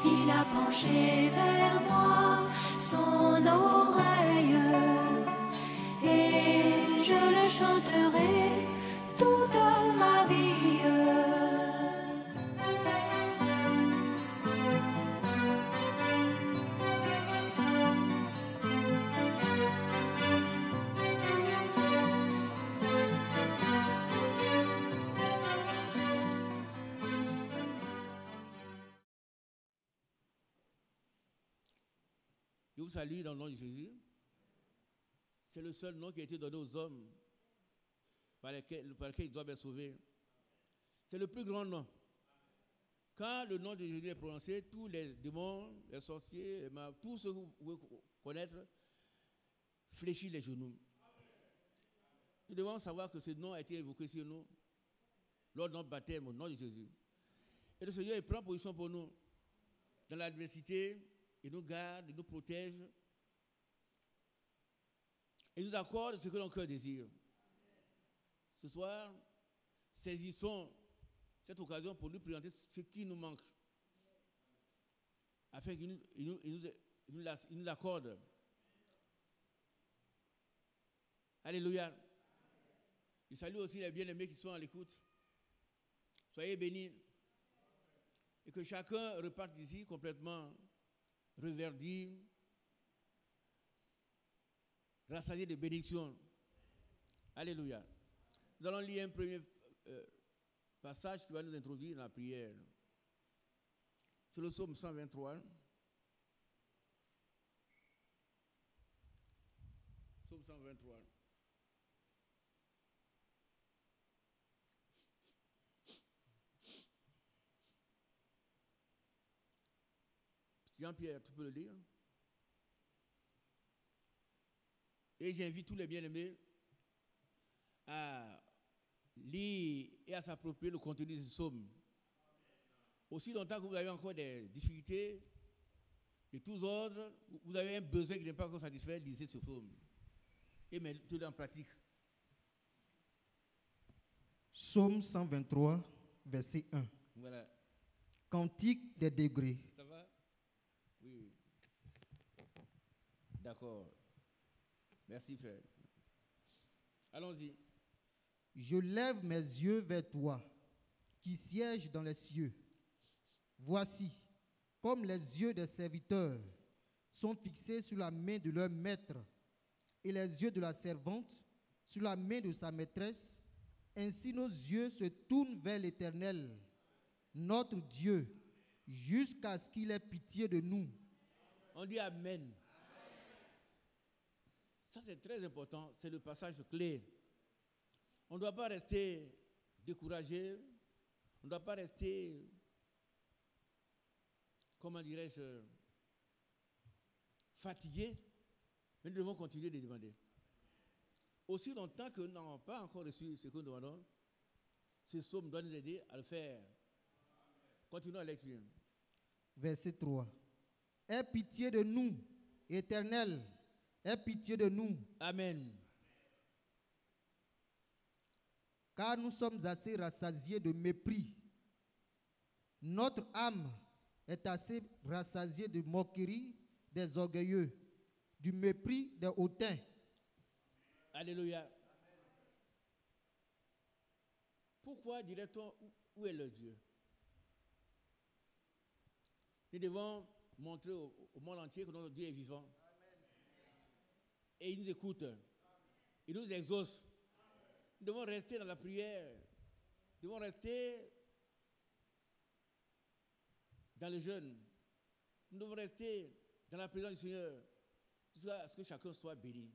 il a penché vers moi son oreille, et je le chanterai toute ma vie. Je vous salue dans le nom de Jésus. C'est le seul nom qui a été donné aux hommes par lequel ils doivent être sauvés. C'est le plus grand nom. Quand le nom de Jésus est prononcé, tous les démons, les sorciers, tous ceux que vous pouvez connaître, fléchissent les genoux. Nous devons savoir que ce nom a été évoqué sur nous lors de notre baptême au nom de Jésus. Et le Seigneur il prend position pour nous. Dans l'adversité, il nous garde, il nous protège. Il nous accorde ce que notre cœur désire. Ce soir, saisissons cette occasion pour nous présenter ce qui nous manque, afin qu'il nous l'accorde. Alléluia. Je salue aussi les bien-aimés qui sont à l'écoute. Soyez bénis. Et que chacun reparte ici complètement reverdi, rassasié de bénédictions. Alléluia. Nous allons lire un premier passage qui va nous introduire dans la prière. C'est le psaume 123. Psaume 123. Jean-Pierre, tu peux le lire? Et j'invite tous les bien-aimés à lire et à s'approprier le contenu de ce psaume. Aussi longtemps que vous avez encore des difficultés de tous ordres, vous avez un besoin qui n'est pas encore satisfait, lisez ce psaume. Et mettez-le en pratique. Psaume 123, verset 1. Voilà. Cantique des degrés. Ça va? Oui. D'accord. Merci, frère. Allons-y. Je lève mes yeux vers toi, qui sièges dans les cieux. Voici, comme les yeux des serviteurs sont fixés sur la main de leur maître, et les yeux de la servante sur la main de sa maîtresse, ainsi nos yeux se tournent vers l'Éternel, notre Dieu, jusqu'à ce qu'il ait pitié de nous. On dit Amen. Ça, c'est très important. C'est le passage clé. On ne doit pas rester découragé. On ne doit pas rester, comment dirais-je, fatigué. Mais nous devons continuer de demander. Aussi longtemps que nous n'avons pas encore reçu ce que nous demandons, ce psaume doit nous aider à le faire. Continuons à l'écrire. Verset 3. Aie pitié de nous, Éternel, aie pitié de nous. Amen. Car nous sommes assez rassasiés de mépris. Notre âme est assez rassasiée de moquerie des orgueilleux, du mépris des hautains. Alléluia. Pourquoi dirait-on où est le Dieu? Nous devons montrer au monde entier que notre Dieu est vivant. Et il nous écoute. Il nous exauce. Nous devons rester dans la prière. Nous devons rester dans le jeûne. Nous devons rester dans la présence du Seigneur jusqu'à ce que chacun soit béni.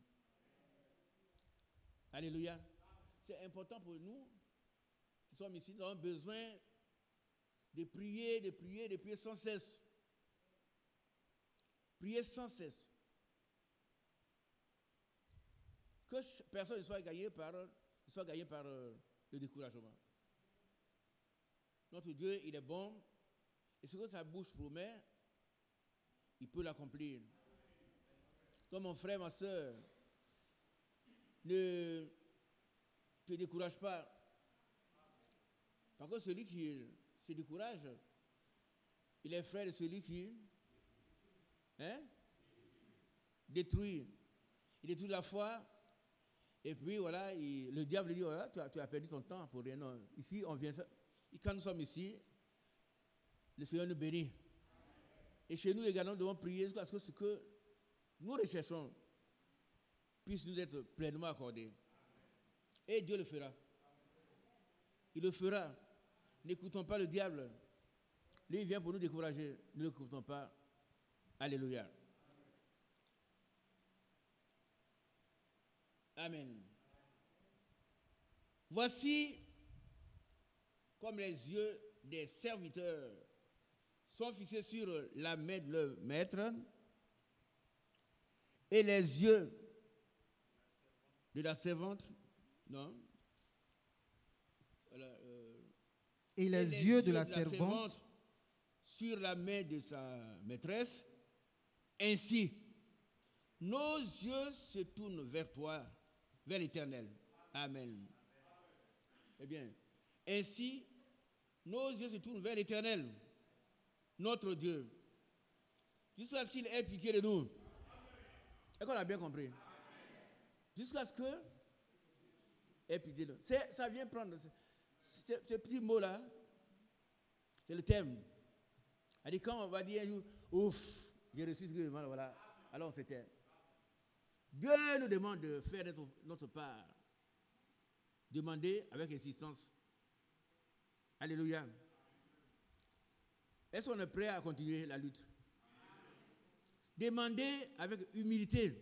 Alléluia. C'est important pour nous qui sommes ici. Nous avons besoin de prier sans cesse. Prier sans cesse. Que personne ne soit gagné par le découragement. Notre Dieu, il est bon. Et ce que sa bouche promet, il peut l'accomplir. Comme mon frère, ma soeur, ne te décourage pas. Par contre, celui qui se décourage Il est frère de celui qui détruit. Il détruit la foi. Et puis voilà, le diable dit, voilà, tu as perdu ton temps pour rien. Non, ici, on vient. Et quand nous sommes ici, le Seigneur nous bénit. Et chez nous également, nous devons prier jusqu'à ce que ce que nous recherchons puisse nous être pleinement accordé. Et Dieu le fera. Il le fera. N'écoutons pas le diable. Lui, il vient pour nous décourager. Ne l'écoutons pas. Alléluia. Amen. Voici comme les yeux des serviteurs sont fixés sur la main de leur maître et les yeux de la servante, non? Voilà, et les yeux de la servante sur la main de sa maîtresse, ainsi nos yeux se tournent vers toi, vers l'Éternel. Amen. Eh bien, ainsi nos yeux se tournent vers l'Éternel, notre Dieu, jusqu'à ce qu'il ait pitié de nous. Est-ce qu'on a bien compris? Jusqu'à ce que ait pitié de nous. Ça vient prendre ce petit mot-là, c'est le thème. C'est-à-dire quand on va dire un jour, ouf, j'ai reçu ce que je demande, voilà, alors on s'éteint. Dieu nous demande de faire notre part. Demander avec insistance. Alléluia. Est-ce qu'on est prêt à continuer la lutte? Demander avec humilité.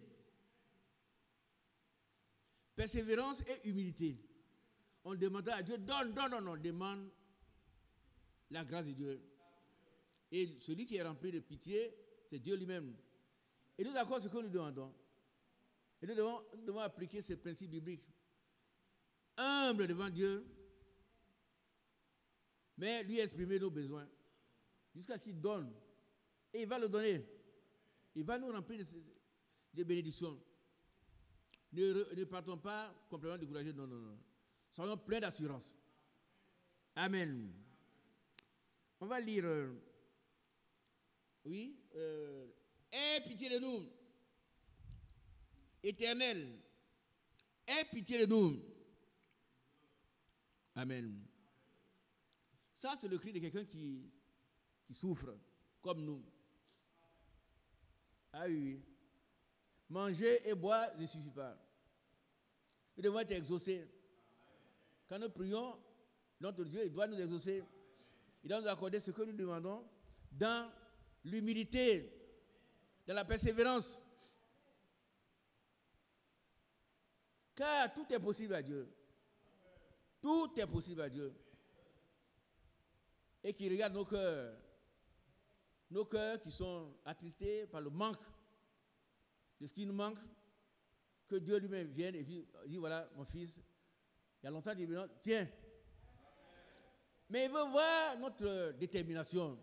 Persévérance et humilité. On demande à Dieu, donne, on demande la grâce de Dieu. Et celui qui est rempli de pitié, c'est Dieu lui-même. Et nous d'accord ce que nous demandons. Et nous devons appliquer ces principes bibliques. Humble devant Dieu, mais lui exprimer nos besoins. Jusqu'à ce qu'il donne. Et il va le donner. Il va nous remplir de bénédictions. Ne partons pas complètement découragés. Non. Soyons pleins d'assurance. Amen. On va lire. Aie pitié de nous. Éternel, aie pitié de nous. Amen. Ça, c'est le cri de quelqu'un qui souffre, comme nous. Ah oui. Manger et boire ne suffit pas. Nous devons être exaucés. Quand nous prions, notre Dieu, il doit nous exaucer. Il doit nous accorder ce que nous demandons dans l'humilité, dans la persévérance. Car tout est possible à Dieu. Tout est possible à Dieu. Et qui regarde nos cœurs. Nos cœurs qui sont attristés par le manque de ce qui nous manque. Que Dieu lui-même vienne et puis dit, voilà, mon fils, il y a longtemps, il dit, tiens. Mais il veut voir notre détermination.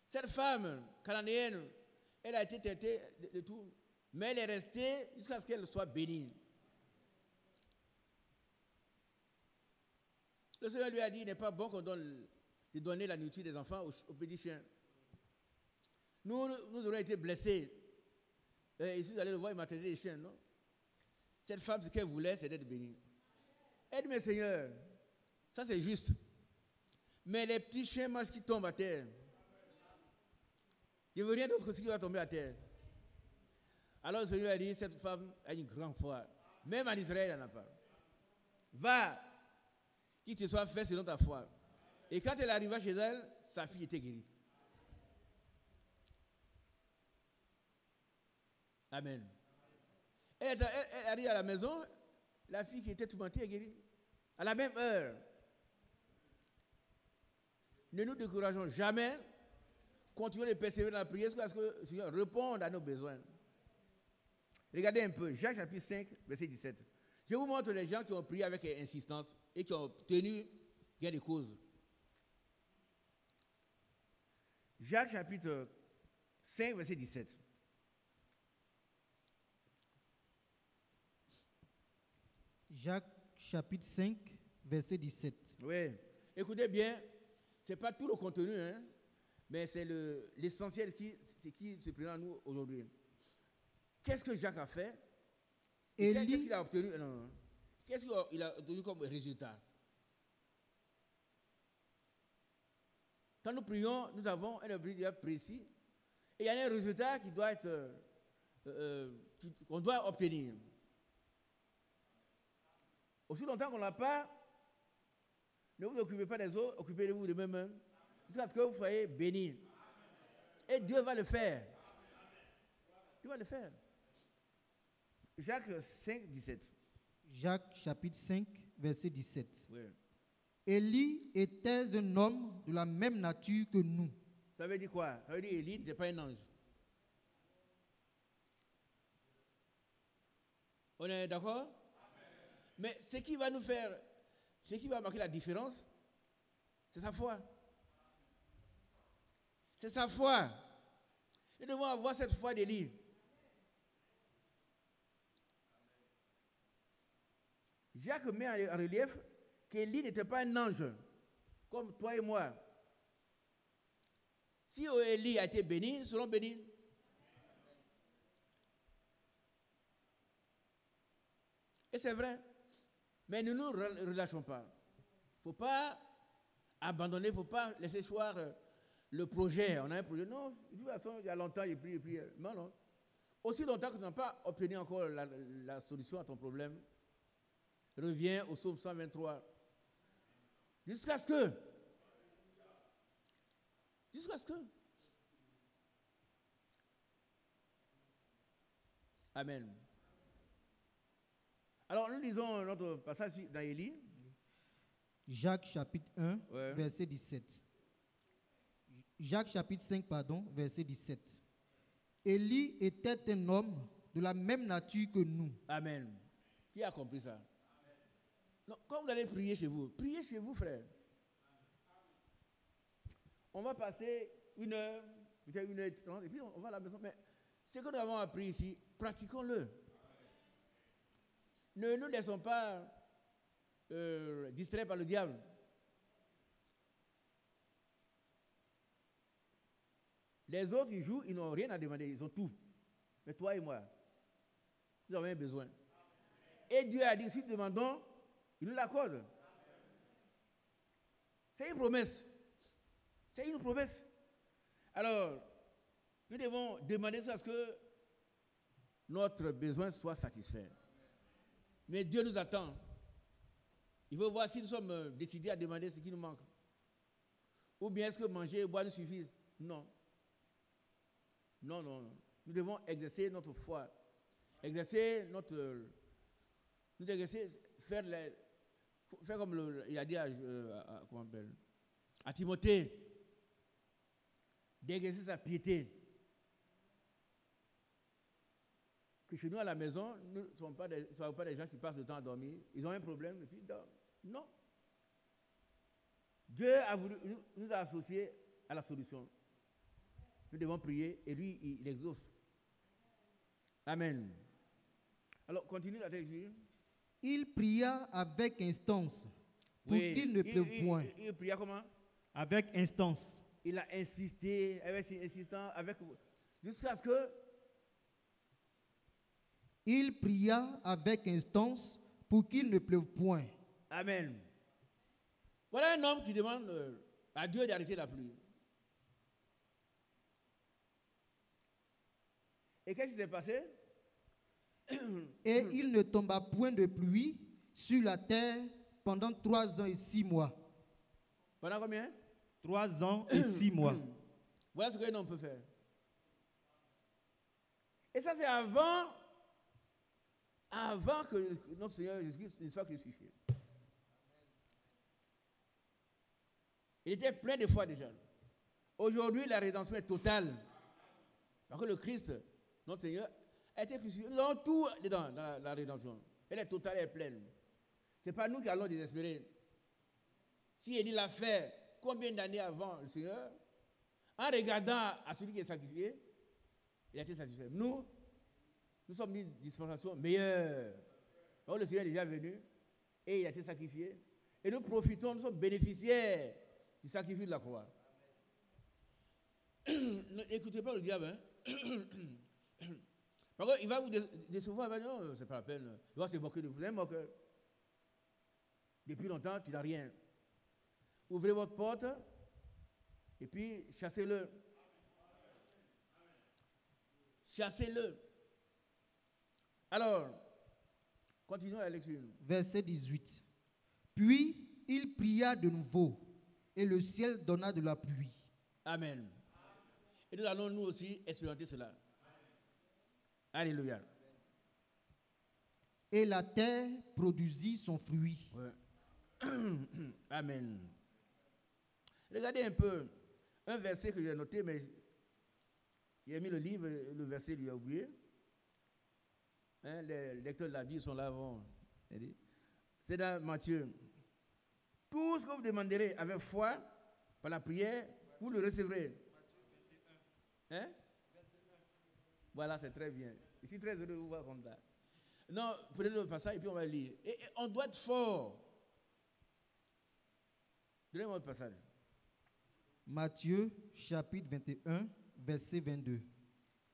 Cette femme cananéenne, elle a été tentée de tout, mais elle est restée jusqu'à ce qu'elle soit bénie. Le Seigneur lui a dit, il n'est pas bon qu'on donne la nourriture des enfants aux petits chiens. Nous aurions été blessés. Ici, vous allez le voir, il m'a traité les chiens, non? Cette femme, ce qu'elle voulait, c'est d'être bénie. Elle dit, mais Seigneur, ça c'est juste. Mais les petits chiens mangent qui tombent à terre. Je ne veux rien d'autre que ce qui va tomber à terre. Alors le Seigneur a dit, cette femme a une grande foi. Même en Israël, elle n'en a pas. Va, qu'il te soit fait selon ta foi. Et quand elle arriva chez elle, sa fille était guérie. Amen. Elle arrive à la maison, la fille qui était tourmentée est guérie. À la même heure. Ne nous décourageons jamais. Continuons de persévérer dans la prière jusqu'à ce que le Seigneur réponde à nos besoins. Regardez un peu, Jacques chapitre 5, verset 17. Je vous montre les gens qui ont prié avec insistance et qui ont obtenu gain de cause. Jacques chapitre 5, verset 17. Jacques chapitre 5, verset 17. Oui, écoutez bien. Ce n'est pas tout le contenu, hein, mais c'est l'essentiel qui se présente à nous aujourd'hui. Qu'est-ce que Jacques a fait? Qu'est-ce qu'il a obtenu? Non. Qu'est-ce qu'il a obtenu comme résultat? Quand nous prions, nous avons un objectif précis et il y a un résultat qui doit être, qu'on doit obtenir. Aussi longtemps qu'on ne l'a pas, ne vous occupez pas des autres, occupez-vous de vous-même, jusqu'à ce que vous soyez bénis. Et Dieu va le faire. Il va le faire. Jacques 5, 17. Jacques chapitre 5, verset 17. Oui. Élie était un homme de la même nature que nous. Ça veut dire quoi? Ça veut dire Élie n'était pas un ange. On est d'accord? Mais ce qui va nous faire, ce qui va marquer la différence, c'est sa foi. C'est sa foi. Nous devons avoir cette foi d'Élie. Jacques met en relief qu'Élie n'était pas un ange, comme toi et moi. Si Élie a été béni, nous serons bénis. Et c'est vrai. Mais ne nous relâchons pas. Il ne faut pas abandonner, il ne faut pas laisser choir le projet. On a un projet. Non, de toute façon, il y a longtemps, il prie. Non, non. Aussi longtemps que tu n'as pas obtenu encore la solution à ton problème, reviens au psaume 123. Jusqu'à ce que. Amen. Alors, nous lisons notre passage dans Élie. Jacques chapitre 1, Ouais. verset 17. Jacques chapitre 5, pardon, verset 17. Élie était un homme de la même nature que nous. Amen. Qui a compris ça? Non, quand vous allez priez chez vous, frère. On va passer 1 heure, peut-être 1h30, et puis on va à la maison. Mais ce que nous avons appris ici, pratiquons-le. Ne nous laissons pas distraits par le diable. Les autres, ils jouent, ils n'ont rien à demander, ils ont tout. Mais toi et moi, nous avons un besoin. Et Dieu a dit, si nous demandons, il nous l'accorde. C'est une promesse. C'est une promesse. Alors, nous devons demander ça à ce que notre besoin soit satisfait. Mais Dieu nous attend. Il veut voir si nous sommes décidés à demander ce qui nous manque. Ou bien est-ce que manger et boire nous suffisent? Non. Non, non, non. Nous devons exercer notre foi. Exercer notre... Nous exercer, faire comme il a dit comment on appelle, à Timothée, d'exercer sa piété. Que chez nous à la maison, nous ne sommes pas des gens qui passent le temps à dormir. Ils ont un problème et puis ils dorment. Non. Dieu a voulu, nous a associés à la solution. Nous devons prier et lui, il exauce. Amen. Alors, continue la lecture. Il pria avec instance pour qu'il ne pleuve point. Il pria comment? Avec instance. Il a insisté, jusqu'à ce que... Il pria avec instance pour qu'il ne pleuve point. Amen. Voilà un homme qui demande à Dieu d'arrêter la pluie. Et qu'est-ce qui s'est passé? Et il ne tomba point de pluie sur la terre pendant 3 ans et 6 mois. Pendant combien? 3 ans et 6 mois. Voilà ce qu'un homme peut faire. Et ça, c'est avant que notre Seigneur Jésus-Christ ne soit crucifié. Il était plein de foi déjà. Aujourd'hui, la rédemption est totale. Parce que le Christ, notre Seigneur, a été crucifié. Nous avons tout dedans dans la rédemption. Elle est totale, elle est pleine. Ce n'est pas nous qui allons désespérer. Si Élie l'a fait combien d'années avant le Seigneur, en regardant à celui qui est sacrifié, il a été satisfait. Nous sommes une dispensation meilleure. Donc le Seigneur est déjà venu et il a été sacrifié. Et nous profitons, nous sommes bénéficiaires du sacrifice de la croix. N'écoutez pas le diable. Hein? Par contre, il va vous décevoir. Il va dire, non, c'est pas la peine. Il va se moquer de vous. Vous êtes un moqueur. Depuis longtemps, tu n'as rien. Ouvrez votre porte et puis chassez-le. Chassez-le. Alors, continuons la lecture. Verset 18. Puis il pria de nouveau, et le ciel donna de la pluie. Amen. Et nous allons nous aussi expérimenter cela. Alléluia. Et la terre produisit son fruit. Ouais. Amen. Regardez un peu un verset que j'ai noté, mais il a mis le livre, le verset lui a oublié. Hein, les lecteurs de la Bible sont là avant. C'est dans Matthieu. Tout ce que vous demanderez avec foi, par la prière, vous le recevrez. Hein? Voilà, c'est très bien. Je suis très heureux de vous voir comme ça. Non, prenez le passage et puis on va lire. Et on doit être fort. Donnez-moi le passage. Matthieu, chapitre 21, verset 22.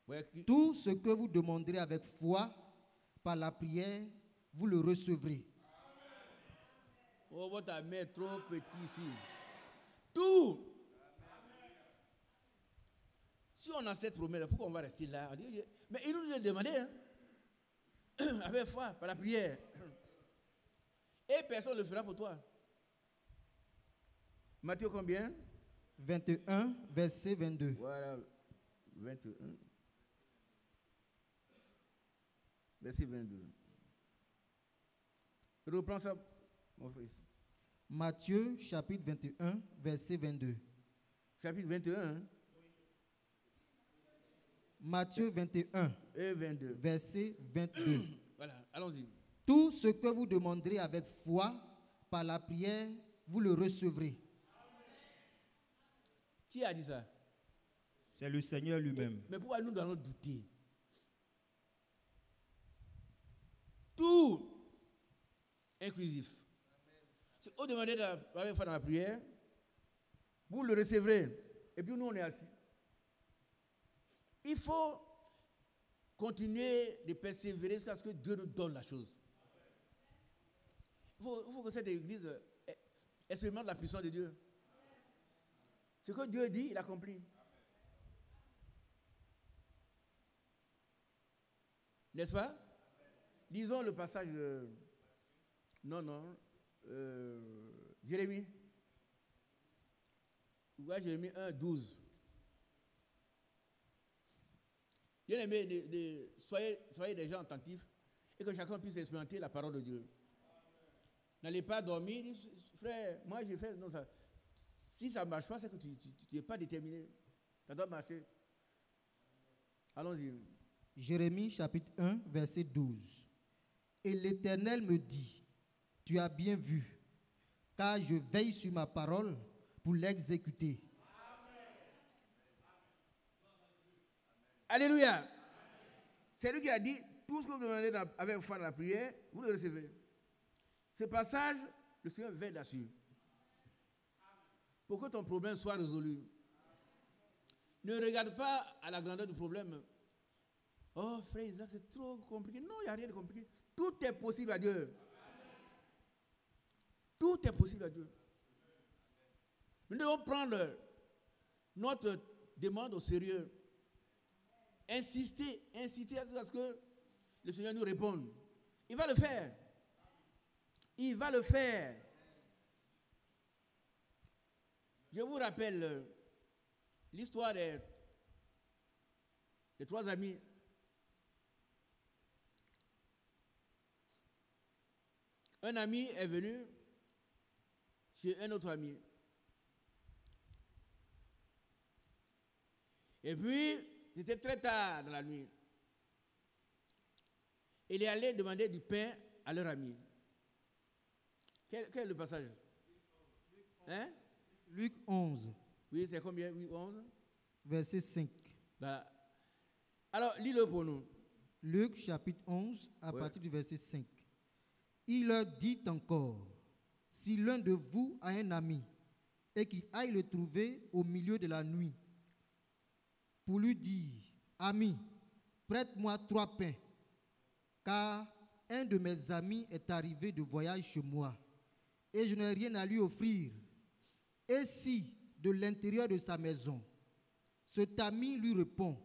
Ouais, Tout ce que vous demanderez avec foi, par la prière, vous le recevrez. Oh, votre main est trop petite ici. Tout. Si on a cette promesse, pourquoi on va rester là? Mais il nous a demandé, hein, avec foi, par la prière. Et personne ne le fera pour toi. Matthieu combien? 21, verset 22. Voilà, 21. Verset 22. Reprends ça, mon fils. Matthieu, chapitre 21, verset 22. Chapitre 21. Hein? Matthieu 21, Et 22. verset 22. Voilà, allons-y. Tout ce que vous demanderez avec foi, par la prière, vous le recevrez. Qui a dit ça? C'est le Seigneur lui-même. Mais pourquoi nous allons douter? Tout inclusif. Si vous demandez avec foi dans la prière, vous le recevrez. Et puis nous, on est assis. Il faut continuer de persévérer jusqu'à ce que Dieu nous donne la chose. Il faut que cette église expérimente la puissance de Dieu. Ce que Dieu dit, il accomplit. N'est-ce pas? Lisons le passage de... Jérémie. Ouais, Jérémie 1, 12. Bien aimé, soyez des gens attentifs et que chacun puisse expérimenter la parole de Dieu. N'allez pas dormir, frère, moi j'ai fait... Non, ça, si ça ne marche pas, c'est que tu n'es pas déterminé. Ça doit marcher. Allons-y. Jérémie chapitre 1, verset 12. Et l'Éternel me dit, tu as bien vu, car je veille sur ma parole pour l'exécuter. Alléluia. C'est lui qui a dit, tout ce que vous demandez avec foi dans la prière, vous le recevez. Ce passage, le Seigneur veille là-dessus. Pour que ton problème soit résolu. Ne regarde pas à la grandeur du problème. Oh, frère Isaac, c'est trop compliqué. Non, il n'y a rien de compliqué. Tout est possible à Dieu. Tout est possible à Dieu. Nous devons prendre notre demande au sérieux. Insister à ce que le Seigneur nous réponde. Il va le faire. Il va le faire. Je vous rappelle l'histoire des trois amis. Un ami est venu chez un autre ami. Et puis, c'était très tard dans la nuit. Il est allé demander du pain à leur ami. Quel est le passage? Hein? Luc 11, Oui, c'est combien? Oui, 11? verset 5. Bah, alors, lis-le pour nous. Luc chapitre 11, à partir du verset 5. Il leur dit encore, si l'un de vous a un ami et qu'il aille le trouver au milieu de la nuit pour lui dire, ami, prête-moi 3 pains, car un de mes amis est arrivé de voyage chez moi et je n'ai rien à lui offrir. Et si, de l'intérieur de sa maison, cet ami lui répond,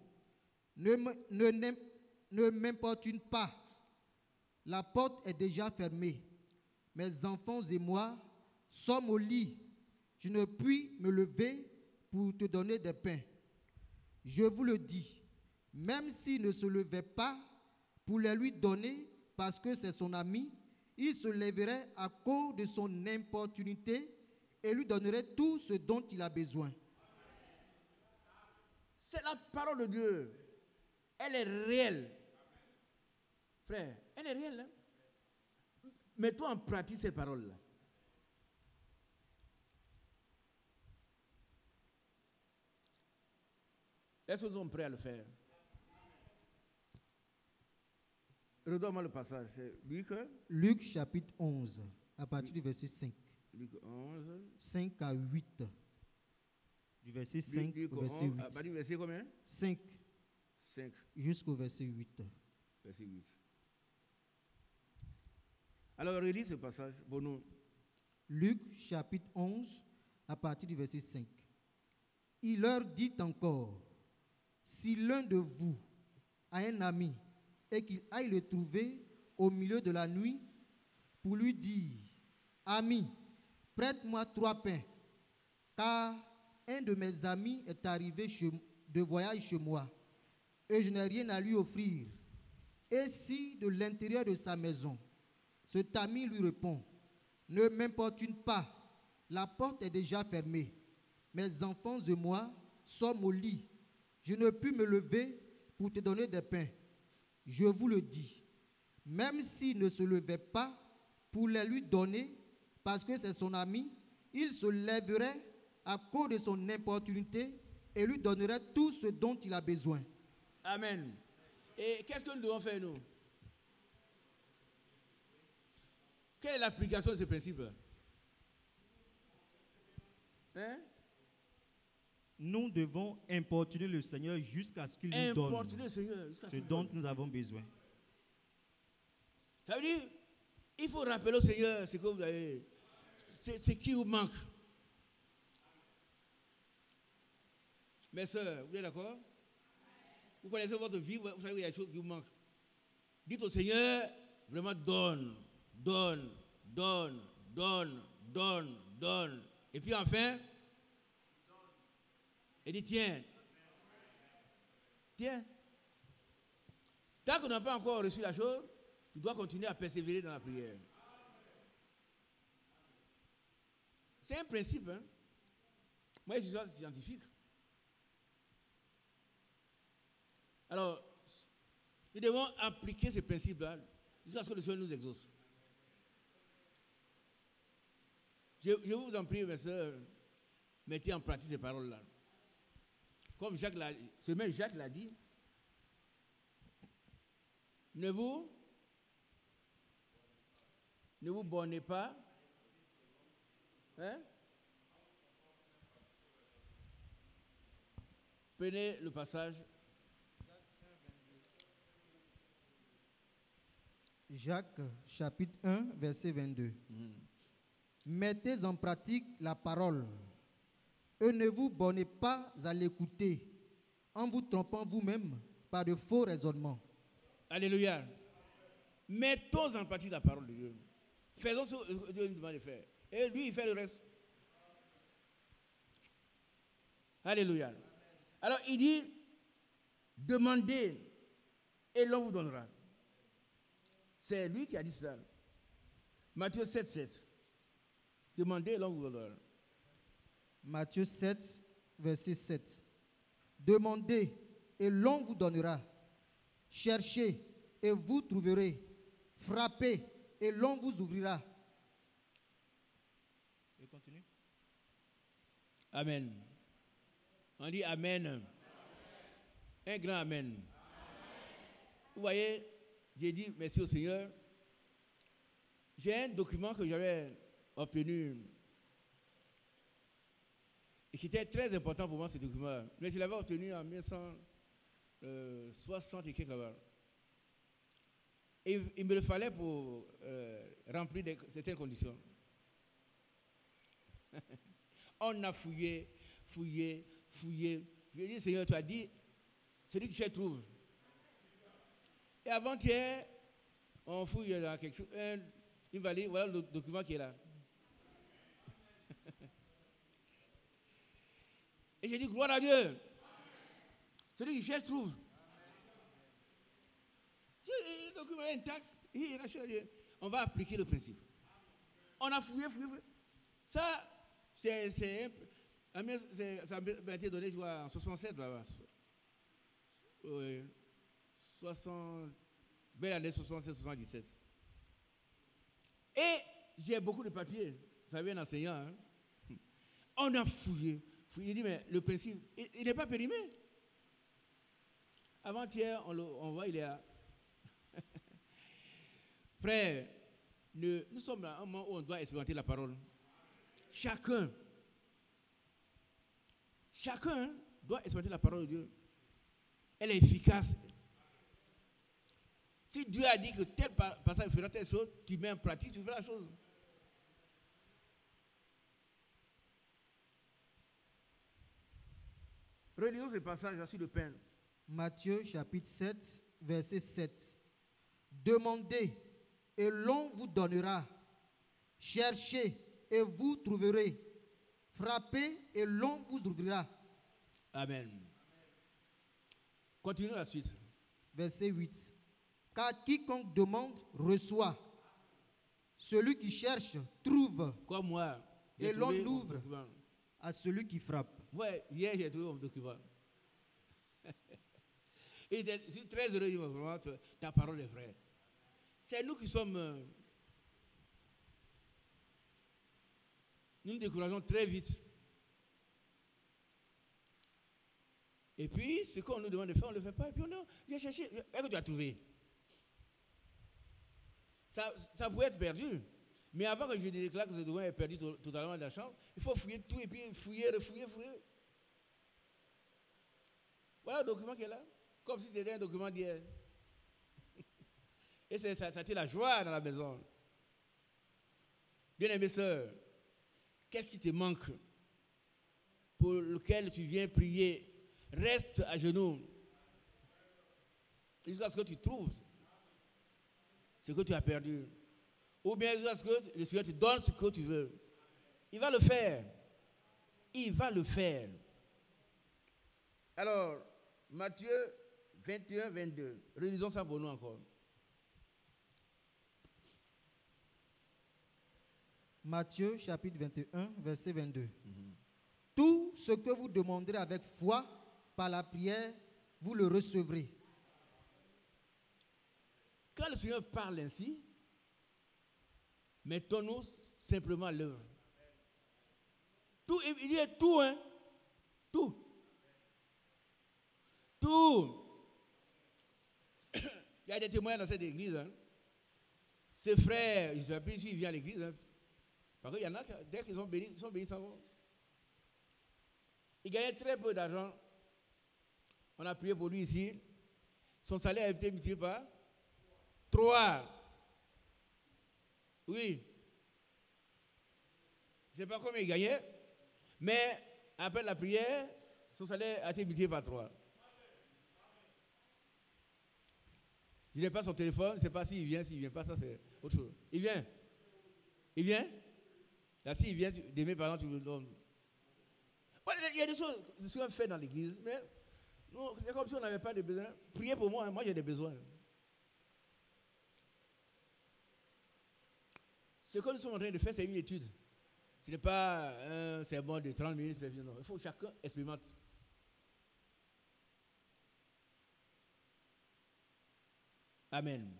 ne m'importune pas, la porte est déjà fermée, mes enfants et moi sommes au lit, je ne puis me lever pour te donner des pains. Je vous le dis, même s'il ne se levait pas pour les lui donner parce que c'est son ami, il se lèverait à cause de son importunité et lui donnerait tout ce dont il a besoin. C'est la parole de Dieu. Elle est réelle. Frère, elle est réelle. Hein? Mets-toi en pratique ces paroles-là. Est-ce que nous sommes prêts à le faire? Redonne-moi le passage. C'est Luc chapitre 11, à partir du verset 5. Luc 11. 5 à 8. Du verset 5 Luc au 11, verset 8. à partir du verset combien? 5 5, jusqu'au verset 8. verset 8. Alors, relis ce passage pour nous. Luc chapitre 11, à partir du verset 5. Il leur dit encore, si l'un de vous a un ami et qu'il aille le trouver au milieu de la nuit pour lui dire, ami, prête-moi 3 pains, car un de mes amis est arrivé de voyage chez moi et je n'ai rien à lui offrir. Et si de l'intérieur de sa maison, cet ami lui répond, ne m'importune pas, la porte est déjà fermée, mes enfants et moi sommes au lit, je ne puis me lever pour te donner des pains. Je vous le dis, même s'il ne se levait pas pour les lui donner, parce que c'est son ami, il se lèverait à cause de son importunité et lui donnerait tout ce dont il a besoin. Amen. Et qu'est-ce que nous devons faire, nous? Quelle est l'application de ce principe? Hein? Nous devons importuner le Seigneur jusqu'à ce qu'il nous donne Importuner le Seigneur jusqu'à ce qu'il dont donne. nous avons besoin. Ça veut dire, il faut rappeler au Seigneur ce que vous avez, ce qui vous manque. Mes soeurs, vous êtes d'accord? Vous connaissez votre vie, vous savez qu'il y a des choses qui vous manquent. Dites au Seigneur, vraiment donne, donne, donne, donne, donne, donne. Et puis enfin, il dit tiens, tiens. Tant qu'on n'a pas encore reçu la chose, tu dois continuer à persévérer dans la prière. C'est un principe, hein. Moi, je suis scientifique. Alors, nous devons appliquer ces principes-là jusqu'à ce que le Seigneur nous exauce. Je vous en prie, mes soeurs, mettez en pratique ces paroles-là. Comme Jacques l'a dit, ne vous bornez pas. Hein? Prenez le passage. Jacques chapitre 1, verset 22. Mettez en pratique la parole et ne vous bornez pas à l'écouter en vous trompant vous-même par de faux raisonnements. Alléluia. Mettons en pratique la parole de Dieu. Faisons ce que Dieu nous demande de faire. Et lui, il fait le reste. Alléluia. Alors, il dit, demandez et l'on vous donnera. C'est lui qui a dit ça. Matthieu 7, 7. Demandez et l'on vous donnera. Matthieu 7, verset 7. Demandez et l'on vous donnera. Cherchez et vous trouverez. Frappez et l'on vous ouvrira. Et continue. Amen. On dit Amen. Amen. Un grand Amen. Amen. Vous voyez, j'ai dit merci au Seigneur. J'ai un document que j'avais obtenu qui était très important pour moi, ce document. Mais je l'avais obtenu en 1960 et quelques là-bas. Et il me le fallait pour remplir certaines conditions. On a fouillé. J'ai dit, Seigneur, tu as dit, celui que je trouve. Et avant-hier, on fouille dans quelque chose, une valise, voilà le document qui est là. Et j'ai dit, gloire à Dieu. Celui qui cherche trouve. Si le document est intact, on va appliquer le principe. On a fouillé. Ça, ça m'a été donné, je vois, en 67, là-bas. Oui. Belle année 76-77. Et j'ai beaucoup de papiers. Vous savez, un enseignant. Hein? On a fouillé. Il dit, mais le principe, il n'est pas périmé. Avant-hier, on voit, il est là. Frère, nous sommes dans un moment où on doit expérimenter la parole. Chacun doit expérimenter la parole de Dieu. Elle est efficace. Si Dieu a dit que tel passage fera telle chose, tu mets en pratique, tu fais la chose. Relisons ce passage sur le pain. Matthieu chapitre 7, verset 7. Demandez et l'on vous donnera. Cherchez et vous trouverez. Frappez et l'on vous ouvrira. Amen. Continuons la suite. Verset 8. Car quiconque demande, reçoit. Celui qui cherche, trouve. Comme moi. Et l'on ouvre à celui qui frappe. Ouais, hier j'ai trouvé mon document. Et je suis très heureux, vraiment, ta parole est vraie. C'est nous qui sommes. Nous nous décourageons très vite. Et puis, ce qu'on nous demande de faire, on ne le fait pas. Et puis, on a cherché. Est-ce que tu as trouvé? Ça pouvait être perdu. Mais avant que je déclare que ce document est perdu totalement dans la chambre, il faut fouiller tout et puis fouiller. Voilà le document qui est là. Comme si c'était un document d'hier. Et ça a été la joie dans la maison. Bien-aimée sœur, qu'est-ce qui te manque pour lequel tu viens prier? Reste à genoux jusqu'à ce que tu trouves ce que tu as perdu. Ou bien jusqu'à ce que le Seigneur te donne ce que tu veux. Il va le faire. Alors, Matthieu 21, 22. Relisons ça pour nous encore. Matthieu chapitre 21, verset 22. Tout ce que vous demanderez avec foi, par la prière, vous le recevrez. Quand le Seigneur parle ainsi, mettons-nous simplement à l'œuvre. Tout, il dit tout, hein? Tout. Il y a des témoins dans cette église. Hein? Ces frères, je ne sais plus s'ils viennent à l'église. Hein? Parce qu'il y en a, dès qu'ils sont bénis, sans vous. Il gagnait très peu d'argent. On a prié pour lui ici. Son salaire a été multiplié par 3. Oui. Je ne sais pas combien il gagnait. Mais après la prière, son salaire a été multiplié par 3. Je n'ai pas son téléphone, je ne sais pas s'il vient, s'il ne vient pas, ça c'est autre chose. Il vient? Là, s'il vient, demain par exemple, tu me le donnes. Il y a des choses que sont faites dans l'église, mais c'est comme si on n'avait pas de besoin. Priez pour moi, moi j'ai des besoins. Ce que nous sommes en train de faire, c'est une étude. Ce n'est pas un sermon de 30 minutes. Non. Il faut que chacun expérimente. Amen.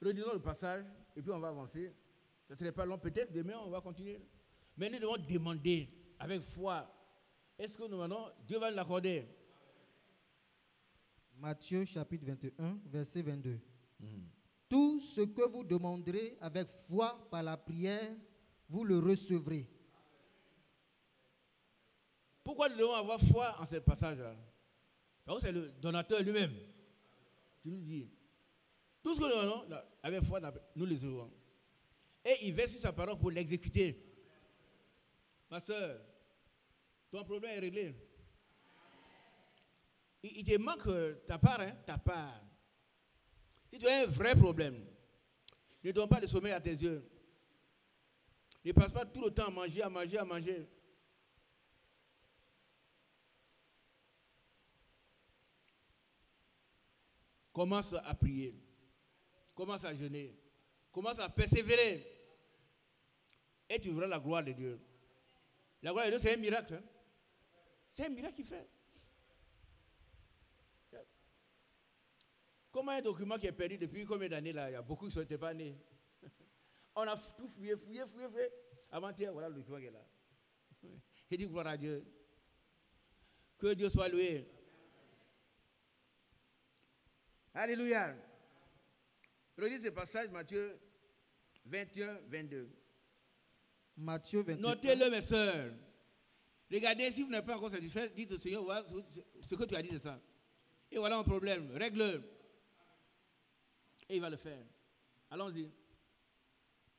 Relisons le passage et puis on va avancer. Ce ne serait pas long. Peut-être demain on va continuer. Mais nous devons demander avec foi. Est-ce que nous demandons, Dieu va nous l'accorder? Matthieu chapitre 21, verset 22. Tout ce que vous demanderez avec foi par la prière, vous le recevrez. pourquoi nous devons avoir foi en ce passage-là? Parce que c'est le donateur lui-même qui nous dit, tout ce que nous donnons, avec foi, nous les aurons. Et il verse sur sa parole pour l'exécuter. Ma soeur, ton problème est réglé. Il te manque ta part, hein, ta part. Si tu as un vrai problème, ne donne pas de sommeil à tes yeux. Ne passe pas tout le temps à manger, à manger, à manger. Commence à prier. Commence à jeûner. Commence à persévérer. Et tu verras la gloire de Dieu. La gloire de Dieu, c'est un miracle. Hein? C'est un miracle qu'il fait. Comment un document qui est perdu depuis combien d'années là? Il y a beaucoup qui ne sont pas nés. On a tout fouillé. Avant-hier, voilà le document qui est là. Il dit gloire à Dieu. Que Dieu soit loué. Alléluia. Relisez ce passage, Matthieu 21, 22. Matthieu 21. Notez-le, mes soeurs. Regardez, si vous n'êtes pas encore satisfait, dites au Seigneur, voilà ce que tu as dit, c'est ça. Et voilà un problème, règle-le. Et il va le faire. Allons-y.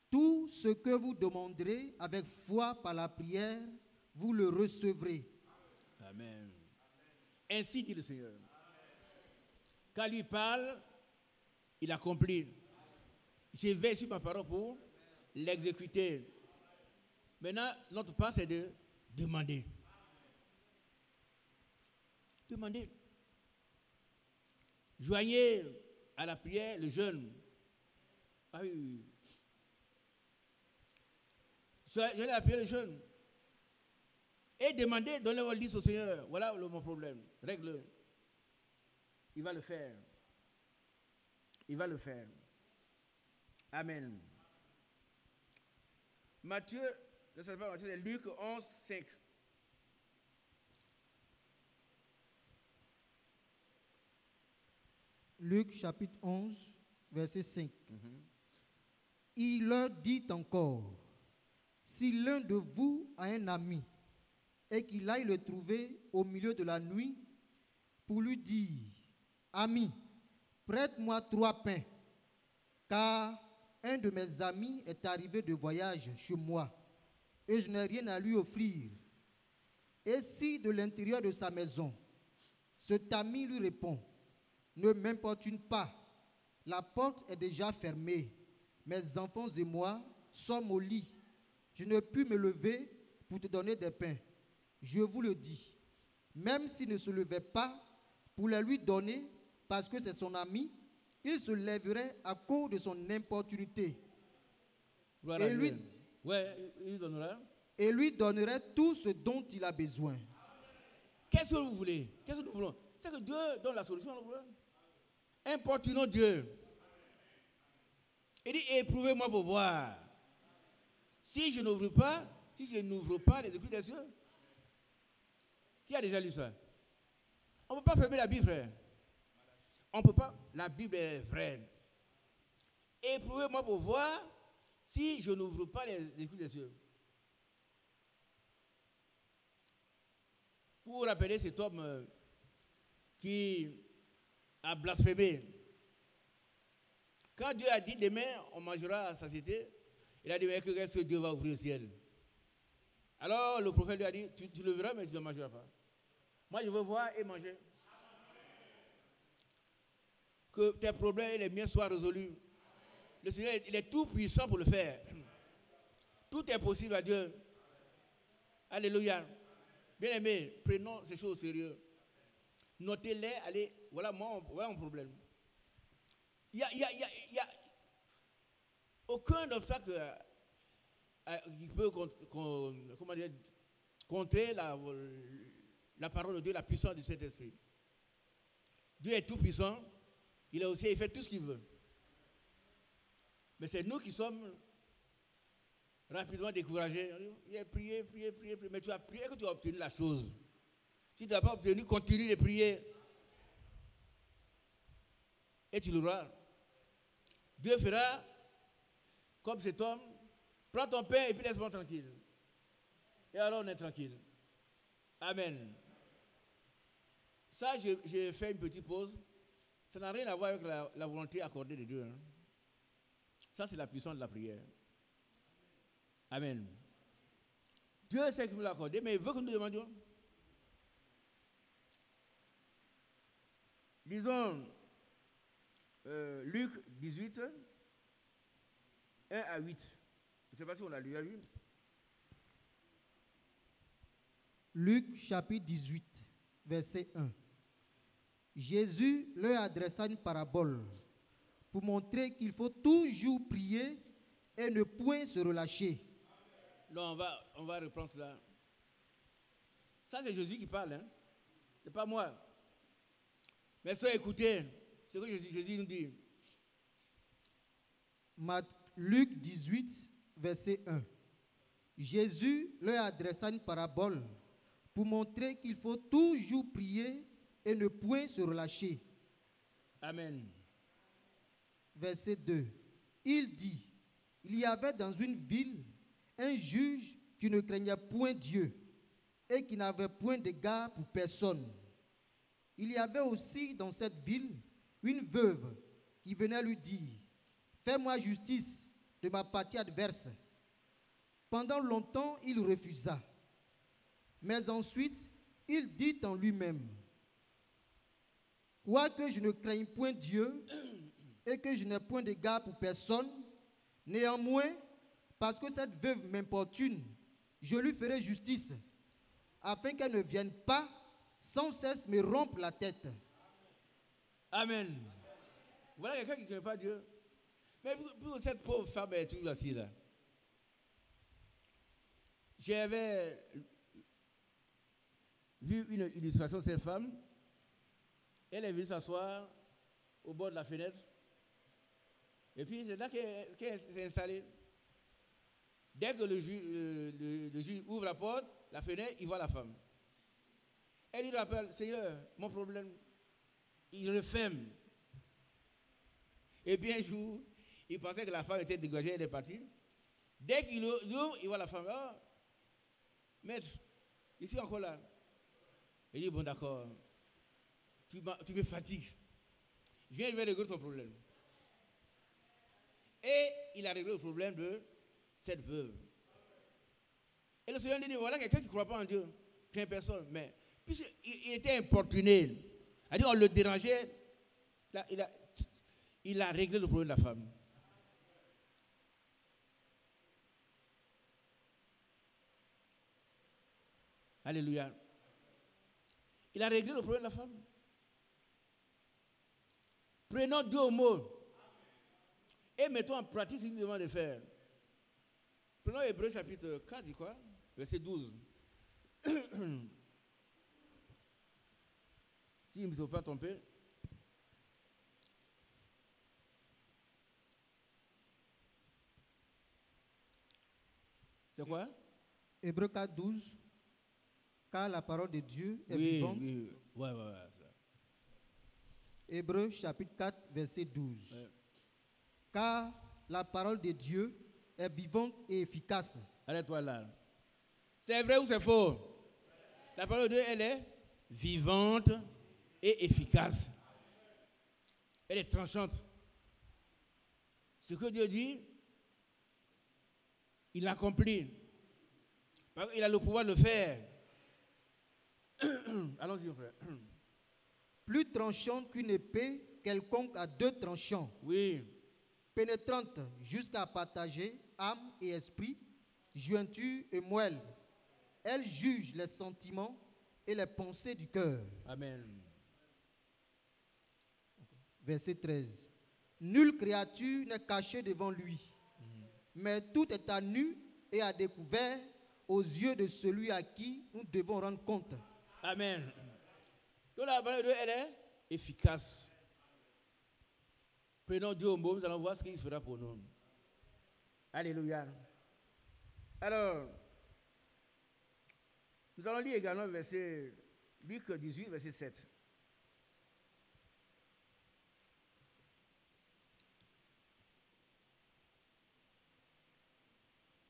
Tout ce que vous demanderez avec foi par la prière, vous le recevrez. Amen. Ainsi dit le Seigneur. Quand lui parle, il accomplit. Je vais sur ma parole pour l'exécuter. Maintenant, notre part, c'est de demander. Demandez. Joignez à la prière le jeûne. Ah oui. Joignez à la prière le jeûne. Et demandez, donnez-moi le 10 au Seigneur. Voilà mon problème. Règle-le. Il va le faire. Il va le faire. Amen. Matthieu, ne sais pas, c'est Luc 11, 5. Luc chapitre 11, verset 5. Il leur dit encore, si l'un de vous a un ami et qu'il aille le trouver au milieu de la nuit pour lui dire, ami, prête-moi 3 pains, car un de mes amis est arrivé de voyage chez moi et je n'ai rien à lui offrir. Et si de l'intérieur de sa maison, cet ami lui répond, ne m'importune pas, la porte est déjà fermée, mes enfants et moi sommes au lit, je ne puis me lever pour te donner des pains. Je vous le dis, même s'il ne se levait pas pour les lui donner, parce que c'est son ami, il se lèverait à cause de son importunité. Voilà, Et lui, il lui donnerait tout ce dont il a besoin. Qu'est-ce que vous voulez? Qu'est-ce que nous voulons? C'est que Dieu donne la solution au problème. Importunons Dieu. Il dit, éprouvez-moi pour voir. Si je n'ouvre pas les écritures des cieux. Qui a déjà lu ça? On ne peut pas fermer la Bible, frère. On ne peut pas. La Bible est vraie. Éprouvez-moi pour voir si je n'ouvre pas les écritures des cieux. Vous vous rappelez cet homme qui a blasphémé. Quand Dieu a dit demain on mangera à satiété, il a dit mais que Dieu va ouvrir le ciel. Alors le prophète lui a dit tu le verras mais tu ne mangeras pas. Moi je veux voir et manger. Que tes problèmes et les miens soient résolus. Le Seigneur il est tout puissant pour le faire. Tout est possible à Dieu. Alléluia. Bien aimé, prenons ces choses au sérieux. Notez-les, allez, voilà mon problème. Il y a aucun obstacle qui peut contrer la parole de Dieu, la puissance de cet esprit. Dieu est tout puissant, il fait tout ce qu'il veut. Mais c'est nous qui sommes rapidement découragés. Il a prié, mais tu as prié que tu as obtenu la chose. Si tu n'as pas obtenu, continue de prier. Et tu l'auras. Dieu fera comme cet homme. Prends ton pain et puis laisse-moi tranquille. Et alors on est tranquille. Amen. Ça, j'ai fait une petite pause. Ça n'a rien à voir avec la volonté accordée de Dieu. Hein. Ça, c'est la puissance de la prière. Amen. Dieu sait qu'il nous l'a accordé, mais il veut que nous demandions. Lisons Luc 18, 1 à 8. Je ne sais pas si on l'a déjà lu. Luc chapitre 18, verset 1. Jésus leur adressa une parabole pour montrer qu'il faut toujours prier et ne point se relâcher. Non, on va reprendre cela. Ça, c'est Jésus qui parle, hein? Ce n'est pas moi. Mais ça, écoutez, c'est ce que Jésus nous dit. Luc 18, verset 1. Jésus leur adressa une parabole pour montrer qu'il faut toujours prier et ne point se relâcher. Amen. Verset 2. Il dit, il y avait dans une ville un juge qui ne craignait point Dieu et qui n'avait point d'égard pour personne. Il y avait aussi dans cette ville une veuve qui venait lui dire, fais-moi justice de ma partie adverse. Pendant longtemps, il refusa. Mais ensuite, il dit en lui-même, quoique je ne craigne point Dieu et que je n'ai point d'égard pour personne, néanmoins, parce que cette veuve m'importune, je lui ferai justice, afin qu'elle ne vienne pas sans cesse me rompre la tête. Amen. Voilà quelqu'un qui ne connaît pas Dieu. Mais pour cette pauvre femme, elle est toujours assise là. J'avais vu une illustration de cette femme. Elle est venue s'asseoir au bord de la fenêtre. Et puis c'est là qu'elle s'est installée. Dès que le juge ouvre la porte, la fenêtre, il voit la femme. Elle lui rappelle, Seigneur, mon problème, il referme. Et puis un jour, il pensait que la femme était dégagée, elle est partie. Dès qu'il ouvre, il voit la femme. Ah, maître, je suis encore là. Il dit, bon d'accord, tu me fatigues. Viens, je vais régler ton problème. Et il a réglé le problème de cette veuve. Et le Seigneur lui dit, voilà quelqu'un qui ne croit pas en Dieu, qui n'est personne. Mais puisqu'il était importuné, c'est-à-dire on le dérangeait, là, il a réglé le problème de la femme. Alléluia. Il a réglé le problème de la femme. Prenons Dieu au mot et mettons en pratique ce qu'il nous demande de faire. Prenons Hébreux chapitre 4, dit quoi? Verset 12. Si je ne me suis pas trompé. C'est quoi? Hébreux 4, 12. Car la parole de Dieu est Oui, vivante. oui. Ouais, ça. Hébreux chapitre 4, verset 12. Ouais. Car la parole de Dieu est vivante et efficace. Arrête-toi là. C'est vrai ou c'est faux? La parole de Dieu, elle est vivante et efficace. Elle est tranchante. Ce que Dieu dit, il l'accomplit. Il a le pouvoir de le faire. Allons-y, mon frère. Plus tranchante qu'une épée quelconque à deux tranchants. Oui. Pénétrante jusqu'à partager âme et esprit, jointure et moelle. Elle juge les sentiments et les pensées du cœur. Amen. Verset 13. Nulle créature n'est cachée devant lui, mais tout est à nu et à découvert aux yeux de celui à qui nous devons rendre compte. Amen. Donc la parole de Dieu, elle est efficace. Prenons Dieu au mot, nous allons voir ce qu'il fera pour nous. Alléluia. Alors, nous allons lire également verset Luc 18, verset 7.